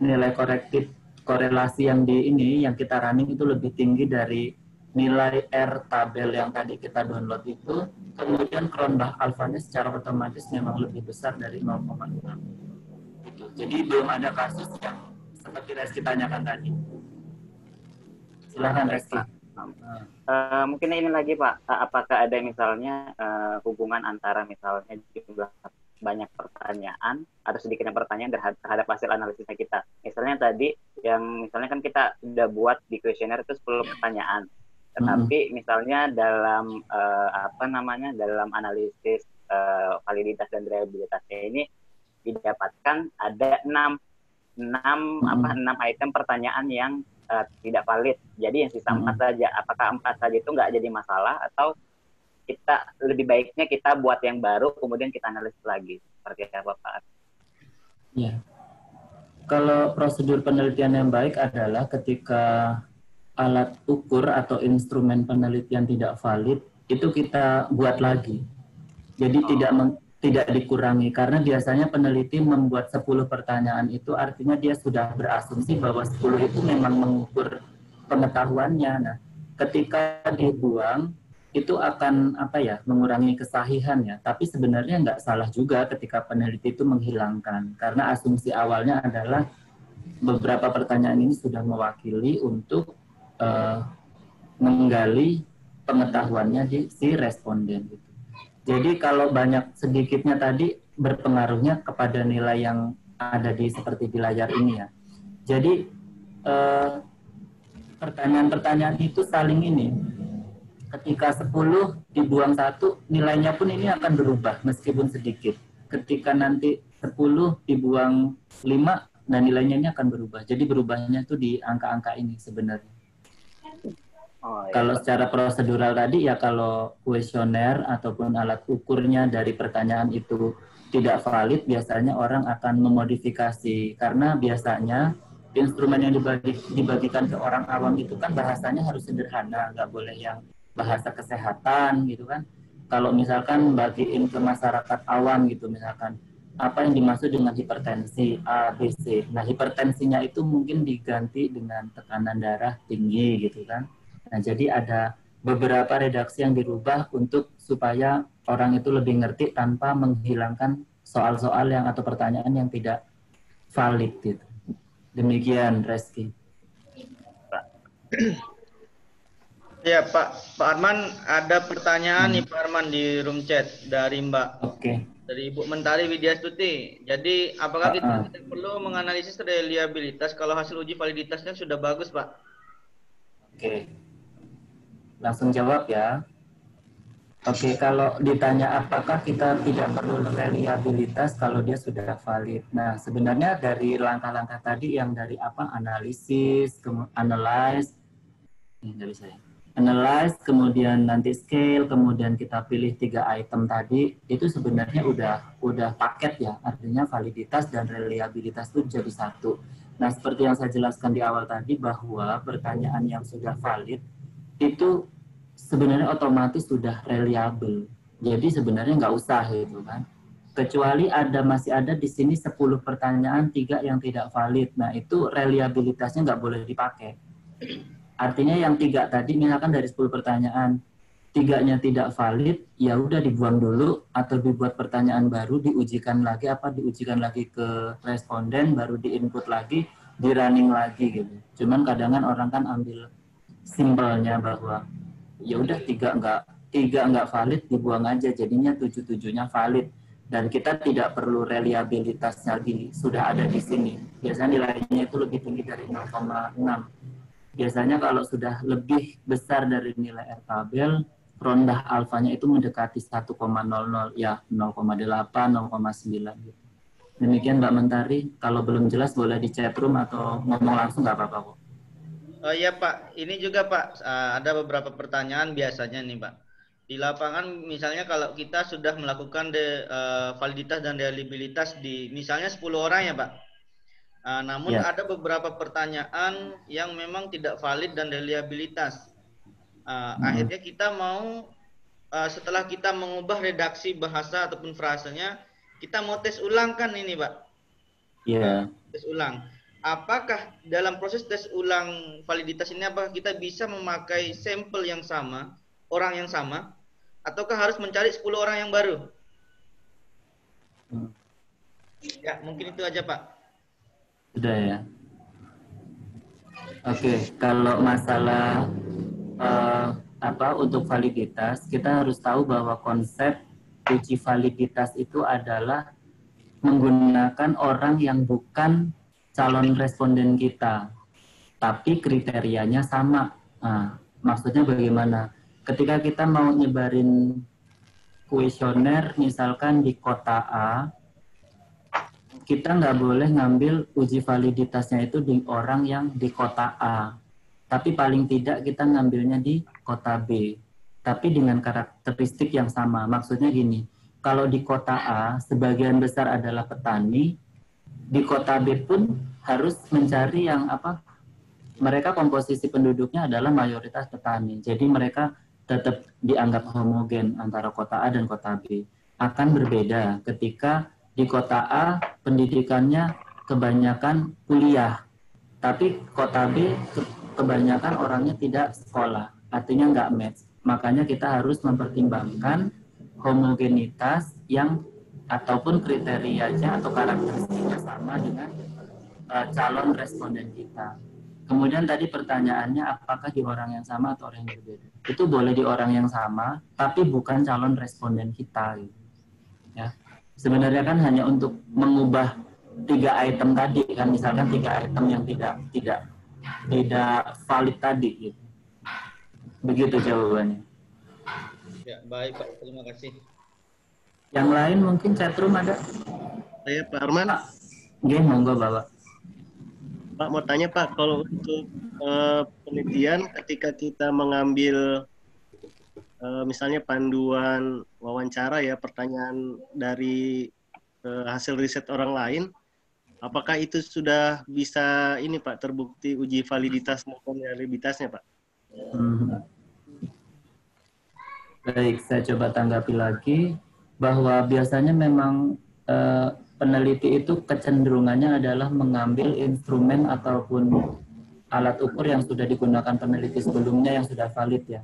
nilai korelasi yang yang kita running itu lebih tinggi dari nilai R tabel yang tadi kita download itu, kemudian Cronbach alpha-nya secara otomatis memang lebih besar dari 0,6. Jadi belum ada kasus yang seperti Reski tanyakan tadi. Silakan Reski. Mungkin ini lagi Pak, apakah ada misalnya hubungan antara misalnya jumlah banyak pertanyaan atau sedikitnya pertanyaan terhadap hasil analisisnya kita. Misalnya tadi yang misalnya kan kita udah buat di kuesioner itu 10 pertanyaan. Tetapi misalnya dalam dalam analisis validitas dan reliabilitasnya ini didapatkan ada 6 item pertanyaan yang tidak valid. Jadi yang sisa 4 saja. Apakah 4 saja itu nggak jadi masalah atau kita lebih baiknya kita buat yang baru kemudian kita analisis lagi seperti apa Pak? Ya. Kalau prosedur penelitian yang baik adalah ketika alat ukur atau instrumen penelitian tidak valid, itu kita buat lagi. Jadi tidak dikurangi, karena biasanya peneliti membuat 10 pertanyaan itu artinya dia sudah berasumsi bahwa 10 itu memang mengukur pengetahuannya. Nah, ketika dibuang itu akan mengurangi kesahihannya. Tapi sebenarnya nggak salah juga ketika peneliti itu menghilangkan, karena asumsi awalnya adalah beberapa pertanyaan ini sudah mewakili untuk menggali pengetahuannya di si responden. Jadi kalau banyak sedikitnya tadi berpengaruhnya kepada nilai yang ada seperti di layar ini ya. Jadi pertanyaan-pertanyaan itu saling ini. Ketika 10 dibuang 1, nilainya pun ini akan berubah meskipun sedikit. Ketika nanti 10 dibuang 5, nah nilainya ini akan berubah. Jadi berubahnya itu di angka-angka ini sebenarnya. Kalau secara prosedural tadi ya, kalau kuesioner ataupun alat ukurnya dari pertanyaan itu tidak valid, biasanya orang akan memodifikasi, karena biasanya instrumen yang dibagikan ke orang awam itu kan bahasanya harus sederhana, nggak boleh yang bahasa kesehatan gitu kan. Kalau misalkan bagiin ke masyarakat awam gitu, misalkan apa yang dimaksud dengan hipertensi A, B, C. Nah hipertensinya itu mungkin diganti dengan tekanan darah tinggi gitu kan. Nah, jadi ada beberapa redaksi yang dirubah supaya orang itu lebih ngerti tanpa menghilangkan soal-soal yang atau pertanyaan yang tidak valid gitu. Demikian, Reski. Ya, Pak Arman, ada pertanyaan nih Pak Arman di room chat dari Mbak. Oke. Dari Ibu Mentari Widyastuti. Jadi, apakah kita perlu menganalisis reliabilitas kalau hasil uji validitasnya sudah bagus, Pak? Oke. Langsung jawab ya. Oke, kalau ditanya apakah kita tidak perlu reliabilitas kalau dia sudah valid. Nah, sebenarnya dari langkah-langkah tadi yang dari analisis, analyze, kemudian nanti scale, kemudian kita pilih 3 item tadi, itu sebenarnya udah paket ya. Artinya validitas dan reliabilitas itu jadi satu. Nah, seperti yang saya jelaskan di awal tadi bahwa pertanyaan yang sudah valid itu sebenarnya otomatis sudah reliable. Jadi sebenarnya nggak usah gitu kan. Kecuali masih ada di sini 10 pertanyaan, 3 yang tidak valid. Nah itu reliabilitasnya nggak boleh dipakai. Artinya yang 3 tadi, misalkan dari 10 pertanyaan, 3-nya tidak valid, ya udah dibuang dulu atau dibuat pertanyaan baru, diujikan lagi ke responden, baru di-input lagi, di-running lagi gitu. Cuman kadang orang kan ambil simpelnya bahwa ya udah 3 nggak valid, dibuang aja, jadinya 7-7-nya valid, dan kita tidak perlu reliabilitasnya sudah ada di sini. Biasanya nilainya itu lebih tinggi dari 0,6. Biasanya kalau sudah lebih besar dari nilai R tabel, rondah alfanya itu mendekati 1,00 ya 0,8, 0,9 gitu. Demikian Mbak Mentari. Kalau belum jelas boleh di chat room atau ngomong langsung, nggak apa-apa kok. Oh iya Pak, ini juga Pak, ada beberapa pertanyaan biasanya nih Pak. Di lapangan misalnya kalau kita sudah melakukan validitas dan reliabilitas di misalnya 10 orang ya Pak. Namun ada beberapa pertanyaan yang memang tidak valid dan reliabilitas. Akhirnya kita mau, setelah kita mengubah redaksi bahasa ataupun frasenya, kita mau tes ulang kan ini Pak? Iya. Tes ulang. Apakah dalam proses tes ulang validitas ini apakah kita bisa memakai sampel yang sama, orang yang sama, ataukah harus mencari 10 orang yang baru? Ya, mungkin itu aja Pak. Sudah ya. Oke, kalau masalah untuk validitas, kita harus tahu bahwa konsep uji validitas itu adalah menggunakan orang yang bukan calon responden kita, tapi kriterianya sama. Nah, maksudnya bagaimana? Ketika kita mau nyebarin kuesioner, misalkan di kota A, kita nggak boleh ngambil uji validitasnya itu di orang yang di kota A, tapi paling tidak kita ngambilnya di kota B, tapi dengan karakteristik yang sama. Maksudnya gini, kalau di kota A sebagian besar adalah petani, di kota B pun harus mencari yang apa? Mereka komposisi penduduknya adalah mayoritas petani, jadi mereka tetap dianggap homogen antara kota A dan kota B. Akan berbeda ketika di kota A pendidikannya kebanyakan kuliah, tapi kota B kebanyakan orangnya tidak sekolah, artinya nggak match. Makanya kita harus mempertimbangkan homogenitas yang ataupun kriterianya atau karakteristiknya sama dengan calon responden kita. Kemudian tadi pertanyaannya apakah di orang yang sama atau orang yang berbeda. Itu boleh di orang yang sama, tapi bukan calon responden kita. Gitu. Ya, sebenarnya kan hanya untuk mengubah 3 item tadi kan, misalkan 3 item yang tidak valid tadi. Gitu. Begitu jawabannya. Ya, baik Pak. Terima kasih. Yang lain mungkin chatroom ada? Saya Pak Arman. Oke, monggo Bapak. Pak mau tanya Pak, kalau untuk penelitian ketika kita mengambil misalnya panduan wawancara ya, pertanyaan dari hasil riset orang lain, apakah itu sudah bisa ini Pak terbukti uji validitas maupun reliabilitasnya Pak? Baik, saya coba tanggapi lagi bahwa biasanya memang peneliti itu kecenderungannya adalah mengambil instrumen ataupun alat ukur yang sudah digunakan peneliti sebelumnya yang sudah valid ya.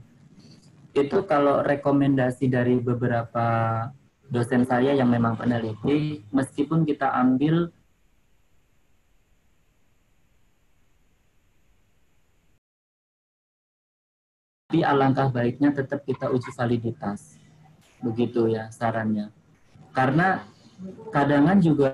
Itu kalau rekomendasi dari beberapa dosen saya yang memang peneliti, meskipun kita ambil tapi alangkah baiknya tetap kita uji validitas. Begitu ya sarannya. Karena kadang juga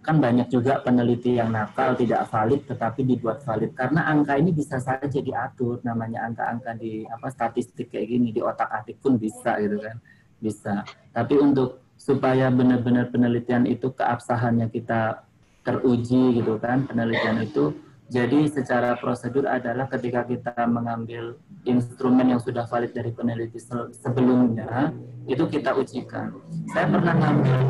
kan banyak juga peneliti yang nakal tidak valid tetapi dibuat valid karena angka ini bisa saja diatur, namanya angka-angka di statistik kayak gini di otak-atik pun bisa gitu kan, bisa. Tapi untuk supaya benar-benar penelitian itu keabsahannya kita teruji gitu kan, penelitian itu jadi secara prosedur adalah ketika kita mengambil instrumen yang sudah valid dari peneliti sebelumnya itu kita ujikan. Saya pernah ngambil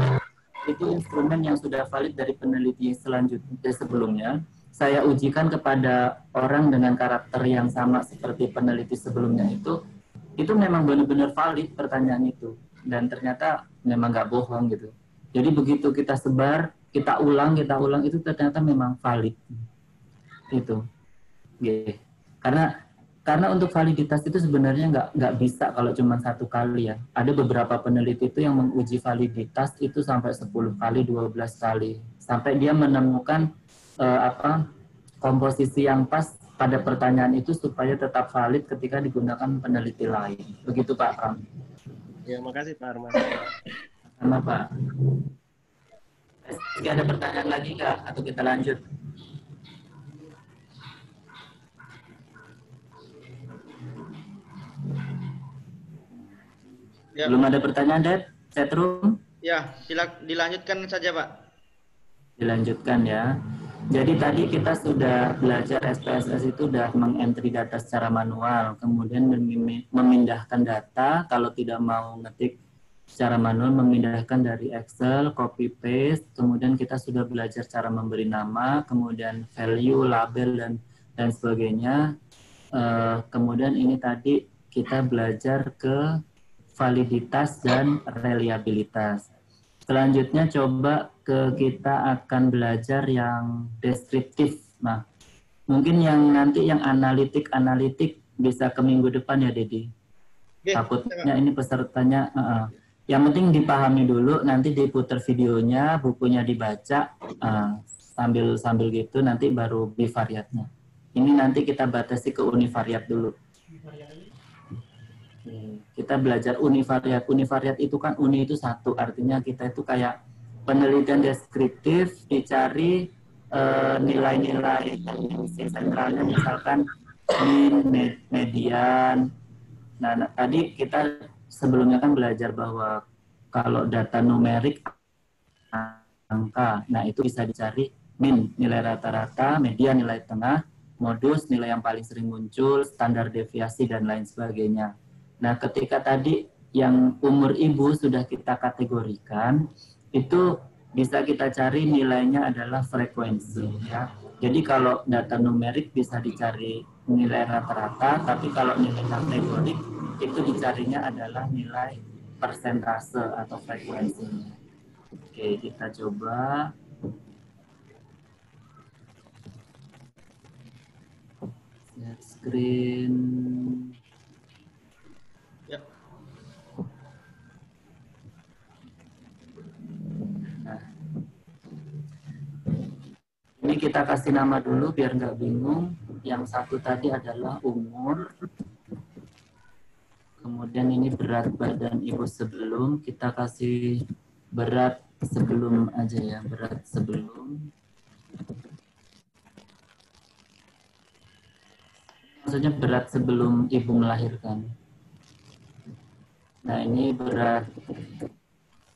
itu instrumen yang sudah valid dari peneliti selanjutnya sebelumnya, saya ujikan kepada orang dengan karakter yang sama seperti peneliti sebelumnya itu memang benar-benar valid pertanyaan itu, dan ternyata memang nggak bohong gitu. Jadi begitu kita sebar, kita ulang itu ternyata memang valid itu. Okay. Karena untuk validitas itu sebenarnya nggak bisa kalau cuma 1 kali ya. Ada beberapa peneliti itu yang menguji validitas itu sampai 10 kali, 12 kali. Sampai dia menemukan komposisi yang pas pada pertanyaan itu supaya tetap valid ketika digunakan peneliti lain. Begitu Pak Pram. Ya, makasih Pak Arman. Sama Pak. Ada pertanyaan lagi nggak? Atau kita lanjut? Ya. Belum ada pertanyaan, Dad? Chatroom? Ya, silakan dilanjutkan saja, Pak. Dilanjutkan ya. Jadi tadi kita sudah belajar SPSS itu sudah mengentry data secara manual, kemudian memindahkan data, kalau tidak mau ngetik secara manual, memindahkan dari Excel, copy paste, kemudian kita sudah belajar cara memberi nama, kemudian value, label, dan sebagainya. Kemudian ini tadi kita belajar ke validitas dan reliabilitas. Selanjutnya coba kita akan belajar yang deskriptif. Nah, mungkin yang nanti yang analitik bisa ke minggu depan ya, Dedi. Takutnya ini pesertanya. Yang penting dipahami dulu, nanti diputar videonya, bukunya dibaca, sambil gitu nanti baru bivariatnya. Ini nanti kita batasi ke univariat dulu. Kita belajar univariat. Univariat itu kan uni itu 1, artinya kita itu kayak penelitian deskriptif, dicari nilai-nilai sentralnya, misalkan mean, median. Nah, tadi kita sebelumnya kan belajar bahwa kalau data numerik angka. Nah, itu bisa dicari min, nilai rata-rata, median, nilai tengah, modus, nilai yang paling sering muncul, standar deviasi, dan lain sebagainya. Nah, ketika tadi yang umur ibu sudah kita kategorikan, itu bisa kita cari nilainya adalah frekuensi. Ya. Jadi kalau data numerik bisa dicari nilai rata-rata, tapi kalau nilai kategorik itu dicarinya adalah nilai persentase atau frekuensinya. Oke, kita coba. Share screen. Ya. Nah, ini kita kasih nama dulu biar nggak bingung. Yang satu tadi adalah umur. Kemudian ini berat badan ibu sebelum, kita kasih berat sebelum aja ya, berat sebelum. Maksudnya berat sebelum ibu melahirkan. Nah, ini berat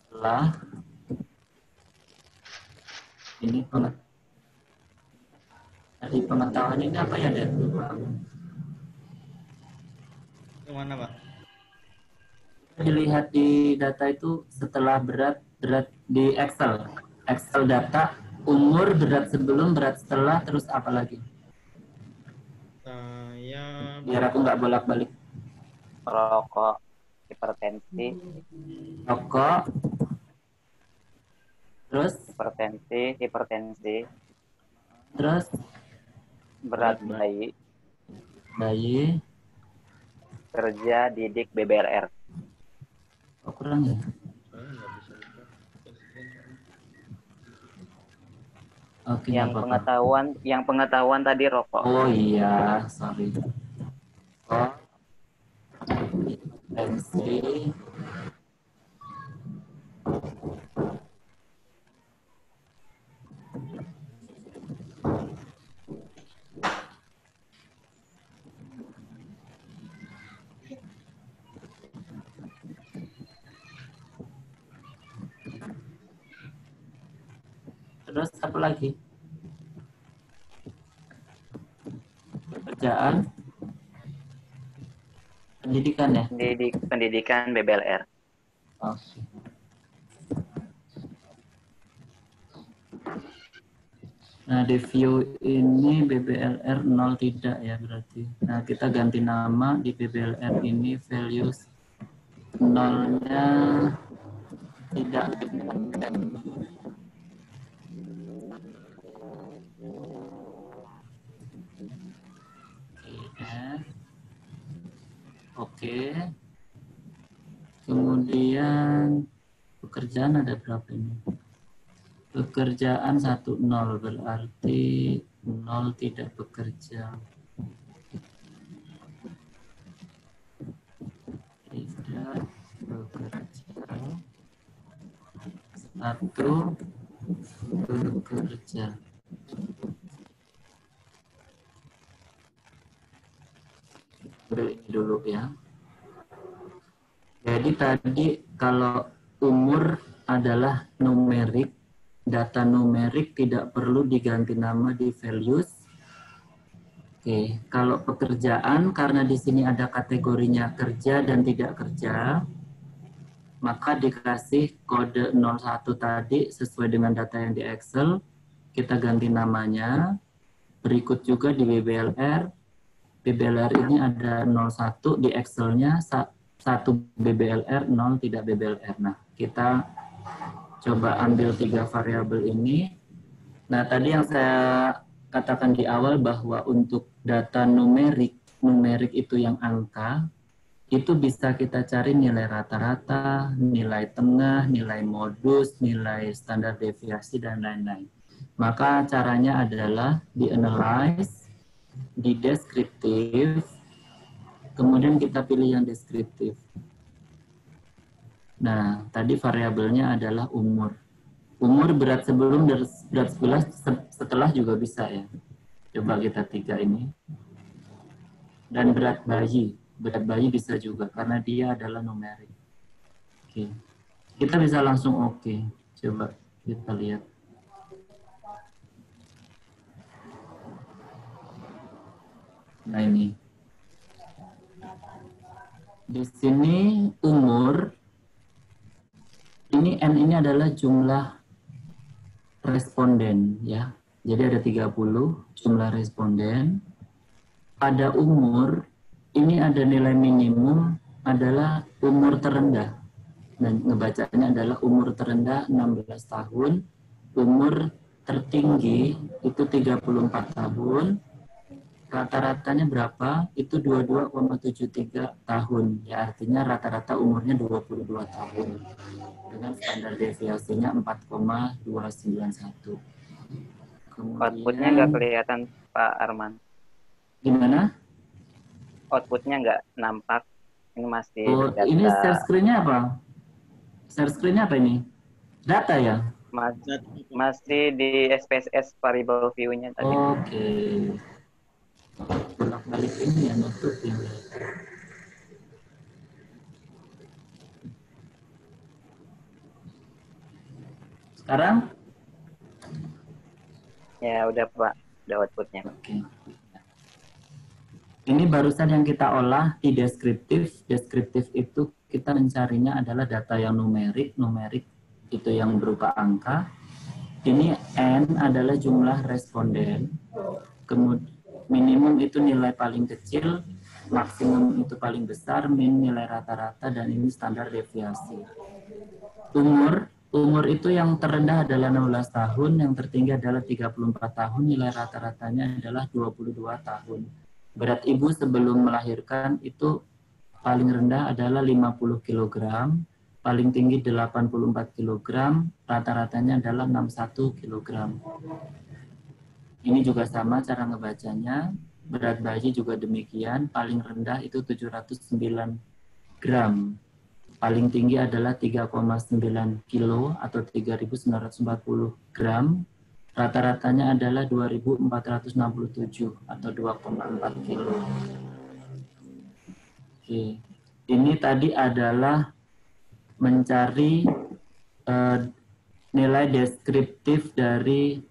setelah. Ini pengetahuan ini apa ya, Dad? Yang mana, Pak? Dilihat di data itu setelah berat di Excel data, umur, berat sebelum, berat setelah, terus apa lagi? Saya Biar aku nggak bolak-balik. Rokok, hipertensi, Rokok, terus terus berat bayi, kerja, didik, BBLR. kok kurang ya? nggak bisa lihat. Oke, Yang nggak apa-apa. pengetahuan tadi rokok. Oh iya, sorry. Oh, tensi. Terus apa lagi? Pekerjaan, pendidikan ya? Pendidikan BBLR. Oke. Nah, di view ini BBLR 0 tidak ya berarti. Nah, kita ganti nama di BBLR ini values 0-nya tidak. Oke. Kemudian pekerjaan ada berapa ini? Pekerjaan 10 berarti 0 tidak bekerja. Tidak bekerja. 1 bekerja. Ambil ini dulu ya. Jadi tadi kalau umur adalah numerik, data numerik tidak perlu diganti nama di values. Oke, kalau pekerjaan karena di sini ada kategorinya kerja dan tidak kerja, maka dikasih kode 01 tadi sesuai dengan data yang di Excel, kita ganti namanya. Berikut juga di BBLR. BBLR ini ada 01 di Excel-nya, 1 BBLR, 0 tidak BBLR. Nah, kita coba ambil 3 variabel ini. Nah, tadi yang saya katakan di awal bahwa untuk data numerik itu yang angka, itu bisa kita cari nilai rata-rata, nilai tengah, nilai modus, nilai standar deviasi, dan lain-lain. Maka caranya adalah di analyze, di deskriptif, kemudian kita pilih yang deskriptif. Nah, tadi variabelnya adalah umur. Umur, berat sebelum, berat setelah juga bisa ya. Coba kita 3 ini. Dan berat bayi. Berat bayi bisa juga karena dia adalah numerik. Oke. Kita bisa langsung oke. Coba Kita lihat. Nah ini. Di sini umur, ini N ini adalah jumlah responden ya. Jadi ada 30 jumlah responden. Pada umur, ini ada nilai minimum adalah umur terendah. Dan ngebacanya adalah umur terendah 16 tahun, umur tertinggi itu 34 tahun, rata-ratanya berapa? Itu 22,73 tahun. Ya, artinya rata-rata umurnya 22 tahun. Dengan standar deviasinya 4,291. Outputnya nggak kelihatan, Pak Arman. Gimana? Outputnya nggak nampak. Ini masih data. Ini share screen-nya apa? Share screen-nya apa ini? Data ya? Masih di SPSS variable view-nya tadi. Oke. Bolak-balik ini ya nutup ini. Sekarang? Ya udah Pak, udah outputnya. Oke. Ini barusan yang kita olah di deskriptif. Deskriptif itu kita mencarinya adalah data yang numerik. Numerik itu yang berupa angka. Ini N adalah jumlah responden. Kemudian minimum itu nilai paling kecil, maksimum itu paling besar, min nilai rata-rata, dan ini standar deviasi. Umur itu yang terendah adalah 16 tahun, yang tertinggi adalah 34 tahun, nilai rata-ratanya adalah 22 tahun. Berat ibu sebelum melahirkan itu paling rendah adalah 50 kg, paling tinggi 84 kg, rata-ratanya adalah 61 kg. Ini juga sama cara ngebacanya, berat bayi juga demikian, paling rendah itu 709 gram. Paling tinggi adalah 3,9 kilo atau 3.940 gram. Rata-ratanya adalah 2.467 atau 2,4 kilo. Oke. Ini tadi adalah mencari nilai deskriptif dari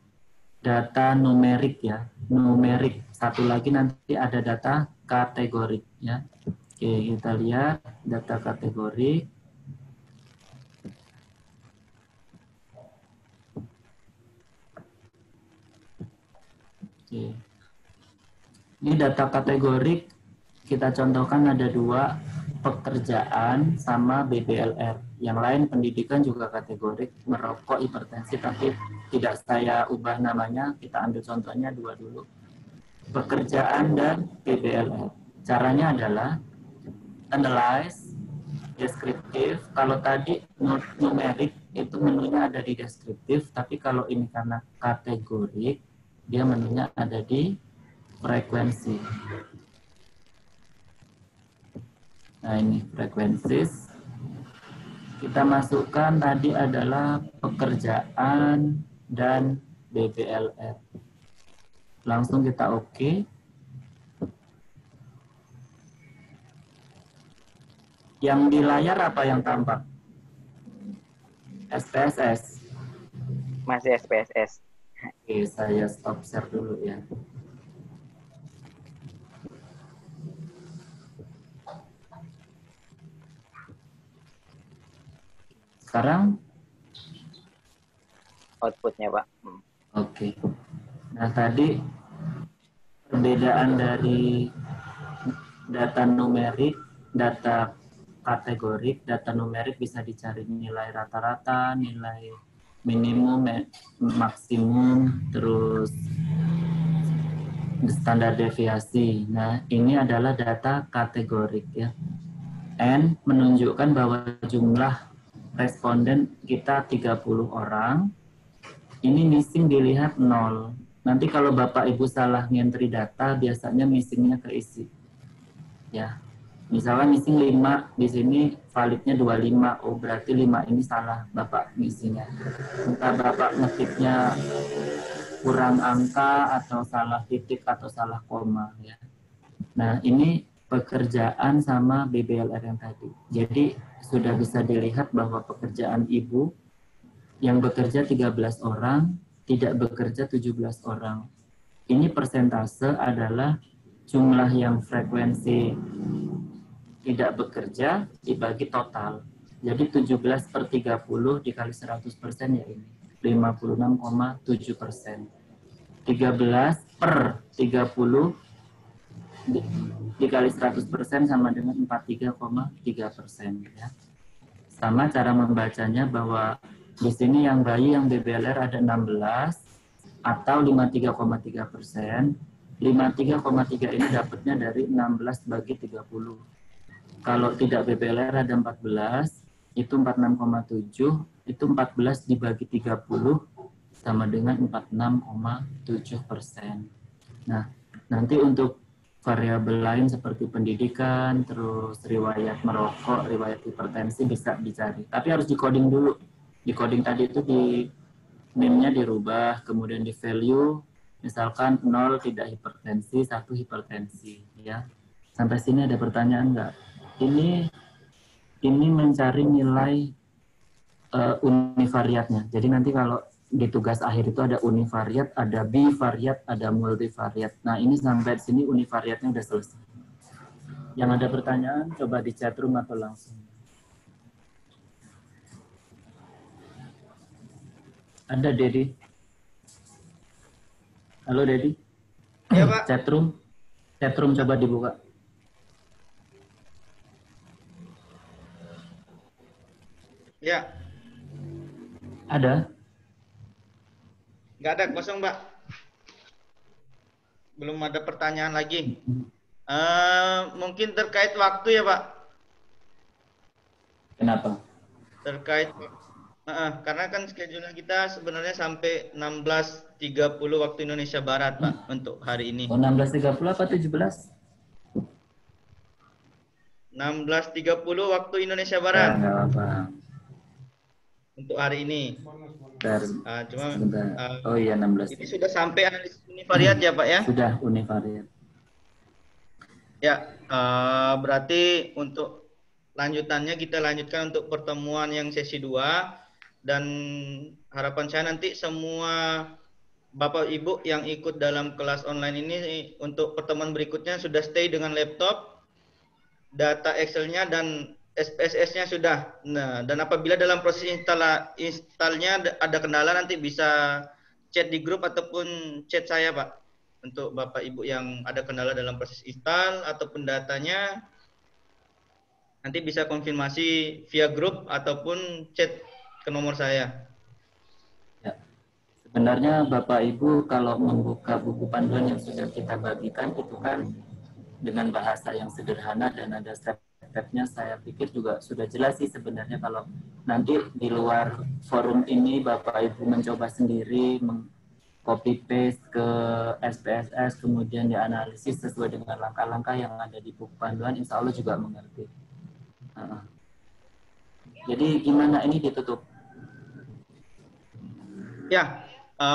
data numerik ya. Numerik. Satu lagi nanti ada data kategorik ya. Oke, kita lihat data kategorik. Oke. Ini data kategorik, kita contohkan ada 2, pekerjaan sama BBLR. Yang lain pendidikan juga kategorik, merokok, hipertensi, tapi tidak saya ubah namanya, kita ambil contohnya 2 dulu. Pekerjaan dan BBLR. Caranya adalah analyze, deskriptif. Kalau tadi numerik itu menunya ada di deskriptif, tapi kalau ini karena kategorik, dia menunya ada di frekuensi. Nah ini frekuensis. Kita masukkan tadi adalah pekerjaan dan BBLR. Langsung kita oke. Yang di layar apa yang tampak? SPSS. Masih SPSS. Oke, saya stop share dulu ya. Sekarang Outputnya Pak. oke. Nah tadi perbedaan dari data numerik, data kategorik, data numerik bisa dicari nilai rata-rata, nilai minimum, maksimum, terus standar deviasi. Nah ini adalah data kategorik ya. N menunjukkan bahwa jumlah responden kita 30 orang. Ini missing dilihat 0. Nanti kalau Bapak Ibu salah ngentri data, biasanya missingnya keisi. Ya. Misalnya missing 5, di sini validnya 25. Oh, berarti 5 ini salah Bapak ngisinya. Entah Bapak ngetiknya kurang angka atau salah titik atau salah koma ya. Nah, ini pekerjaan sama BBLR yang tadi. Jadi sudah bisa dilihat bahwa pekerjaan ibu yang bekerja 13 orang, tidak bekerja 17 orang. Ini persentase adalah jumlah yang frekuensi tidak bekerja dibagi total. Jadi 17 per 30 dikali 100% ya ini, 56,7%. 13 per 30 dikali 100% sama dengan 43,3% ya. Sama cara membacanya bahwa di sini yang bayi yang BBLR ada 16 atau 53,3%. 53,3 ini dapatnya dari 16 bagi 30. Kalau tidak BBLR ada 14, itu 46,7, itu 14 dibagi 30 sama dengan 46,7%. Nah, nanti untuk variabel lain seperti pendidikan, terus riwayat merokok, riwayat hipertensi bisa dicari. Tapi harus di-coding dulu. Di-coding tadi itu di NIM-nya dirubah, kemudian di value, misalkan 0 tidak hipertensi, 1 hipertensi. Ya. Sampai sini ada pertanyaan nggak? Ini mencari nilai univariatnya. Jadi nanti kalau di tugas akhir itu ada univariat, ada bivariat, ada multivariat. Nah ini sampai sini univariatnya udah selesai. Yang ada pertanyaan coba di chat room atau langsung. Ada Dedi? Halo Dedi? Ya Pak. Chat room coba dibuka. Ya. Ada? Nggak ada, kosong Pak. Belum ada pertanyaan lagi. Mungkin terkait waktu ya Pak. Kenapa? Terkait karena kan schedule kita sebenarnya sampai 16.30 waktu Indonesia Barat Pak untuk hari ini. Oh, 16.30 apa 17? 16.30 waktu Indonesia Barat. Enggak apa. Untuk hari ini. Cuma oh iya 16. ini sudah sampai analisis univariat ya Pak ya? Sudah univariat. Ya, berarti untuk lanjutannya kita lanjutkan untuk pertemuan yang sesi 2 dan harapan saya nanti semua Bapak Ibu yang ikut dalam kelas online ini untuk pertemuan berikutnya sudah stay dengan laptop, data Excel-nya dan SPSS-nya sudah. Nah, dan apabila dalam proses instalnya ada kendala nanti bisa chat di grup ataupun chat saya Pak. Untuk Bapak Ibu yang ada kendala dalam proses install ataupun datanya nanti bisa konfirmasi via grup ataupun chat ke nomor saya. Ya. Sebenarnya Bapak Ibu kalau membuka buku panduan yang sudah kita bagikan itu kan dengan bahasa yang sederhana dan ada step-stepnya, saya pikir juga sudah jelas sih sebenarnya. Kalau nanti di luar forum ini Bapak Ibu mencoba sendiri copy paste ke SPSS kemudian dianalisis sesuai dengan langkah-langkah yang ada di buku panduan, insya Allah juga mengerti. Jadi gimana ini ditutup? Ya,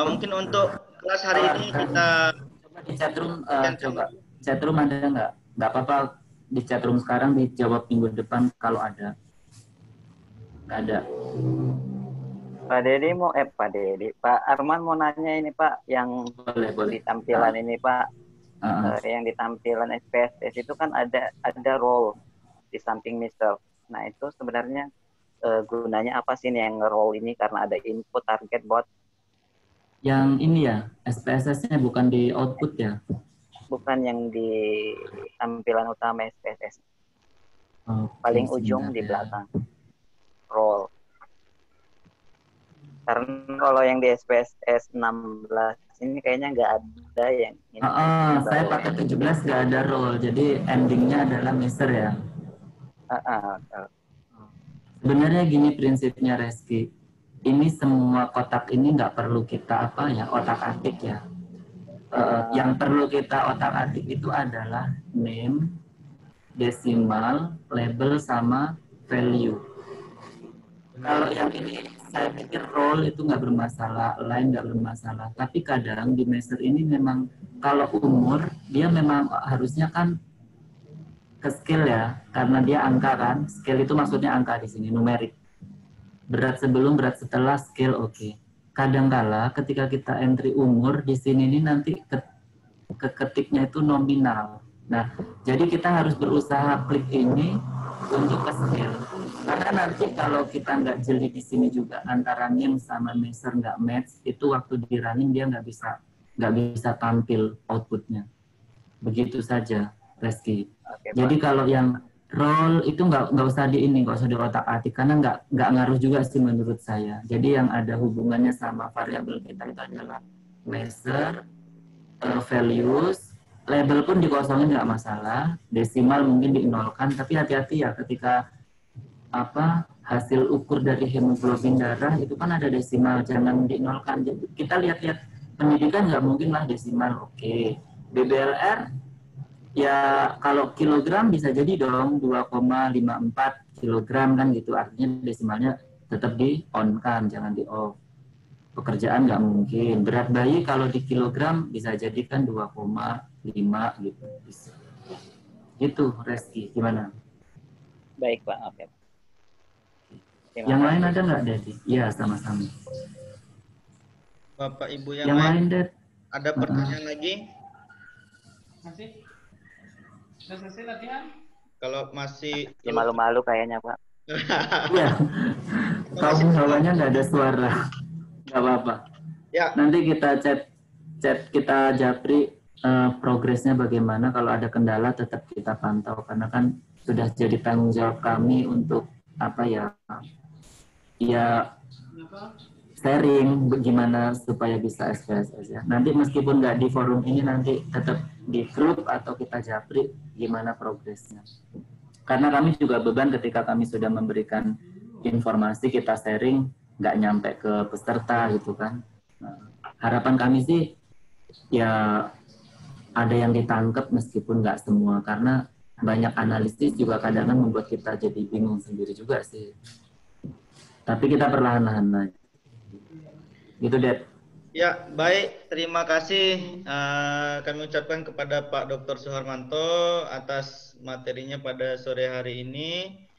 mungkin untuk kelas hari ini kita coba di chatroom, chatroom ada nggak? Nggak apa-apa di chatroom sekarang, dijawab minggu depan kalau ada. Nggak ada. Pak Arman mau nanya ini Pak, yang boleh. di tampilan ini Pak, yang di tampilan SPSS itu kan ada role di samping Mister. Nah itu sebenarnya gunanya apa sih yang role ini, karena ada input, target, bot? Yang ini ya, SPSS-nya bukan di output ya? Bukan yang di tampilan utama SPSS. Paling ujung di belakang. Role. Karena kalau yang di SPSS 16 ini kayaknya nggak ada yang ini. Saya pakai 17 nggak ada role, jadi endingnya adalah Mister ya? Sebenarnya gini prinsipnya Reski, ini semua kotak ini nggak perlu kita otak-atik ya. Yang perlu kita otak-atik itu adalah name, desimal, label, sama value. Kalau yang ini saya pikir role itu nggak bermasalah, line nggak bermasalah. Tapi kadang di Mister ini memang kalau umur dia memang harusnya kan ke skill ya, karena dia angka kan. Skill itu maksudnya angka di sini, numerik. berat sebelum, berat setelah, scale oke. Kadangkala ketika kita entry umur di sini ini nanti ketiknya itu nominal. Nah, jadi kita harus berusaha klik ini untuk ke scale. Karena nanti kalau kita nggak jeli di sini juga antara NIM sama measure nggak match, itu waktu di running dia nggak bisa tampil outputnya. Begitu saja, Reski. Oke, Jadi Pak. kalau yang roll itu nggak usah nggak usah diotak-atik karena nggak ngaruh juga sih menurut saya. Jadi yang ada hubungannya sama variabel kita itu adalah measure, values, label pun dikosongin nggak masalah, desimal mungkin dinolkan, tapi hati-hati ya ketika hasil ukur dari hemoglobin darah itu kan ada desimal, jangan dinolkan. Jadi kita lihat-lihat pendidikan nggak mungkin lah desimal, oke. BBLR ya kalau kilogram bisa jadi dong 2,54 kilogram kan gitu, artinya desimalnya tetap di on kan, jangan di off. Pekerjaan nggak mungkin. Berat bayi kalau di kilogram bisa jadi kan 2,5 gitu. Itu Reski, gimana? Baik, Pak. Oke. Terima Yang kasih. lain ada nggak, Dedi? Iya, sama-sama. Bapak Ibu Yang lain, Ded? ada pertanyaan lagi? Masih? Sudah selesai latihan? Kalau masih Ya, malu-malu kayaknya, Pak. Iya. Kamu hawanya nggak ada suara. Nggak apa-apa. Ya, Nanti kita chat kita japri progresnya bagaimana. Kalau ada kendala tetap kita pantau karena kan sudah jadi tanggung jawab kami untuk sharing bagaimana supaya bisa SPSS ya. Nanti meskipun nggak di forum ini nanti tetap di grup atau kita japri gimana progresnya. Karena kami juga beban ketika kami sudah memberikan informasi kita sharing nggak nyampe ke peserta gitu kan. Nah, harapan kami sih ya ada yang ditangkap meskipun nggak semua karena banyak analisis juga kadang-kadang membuat kita jadi bingung sendiri juga sih. Tapi kita perlahan-lahan aja. Gitu, Ded. ya baik. Terima kasih kami ucapkan kepada Pak Dr. Suharmanto atas materinya pada sore hari ini.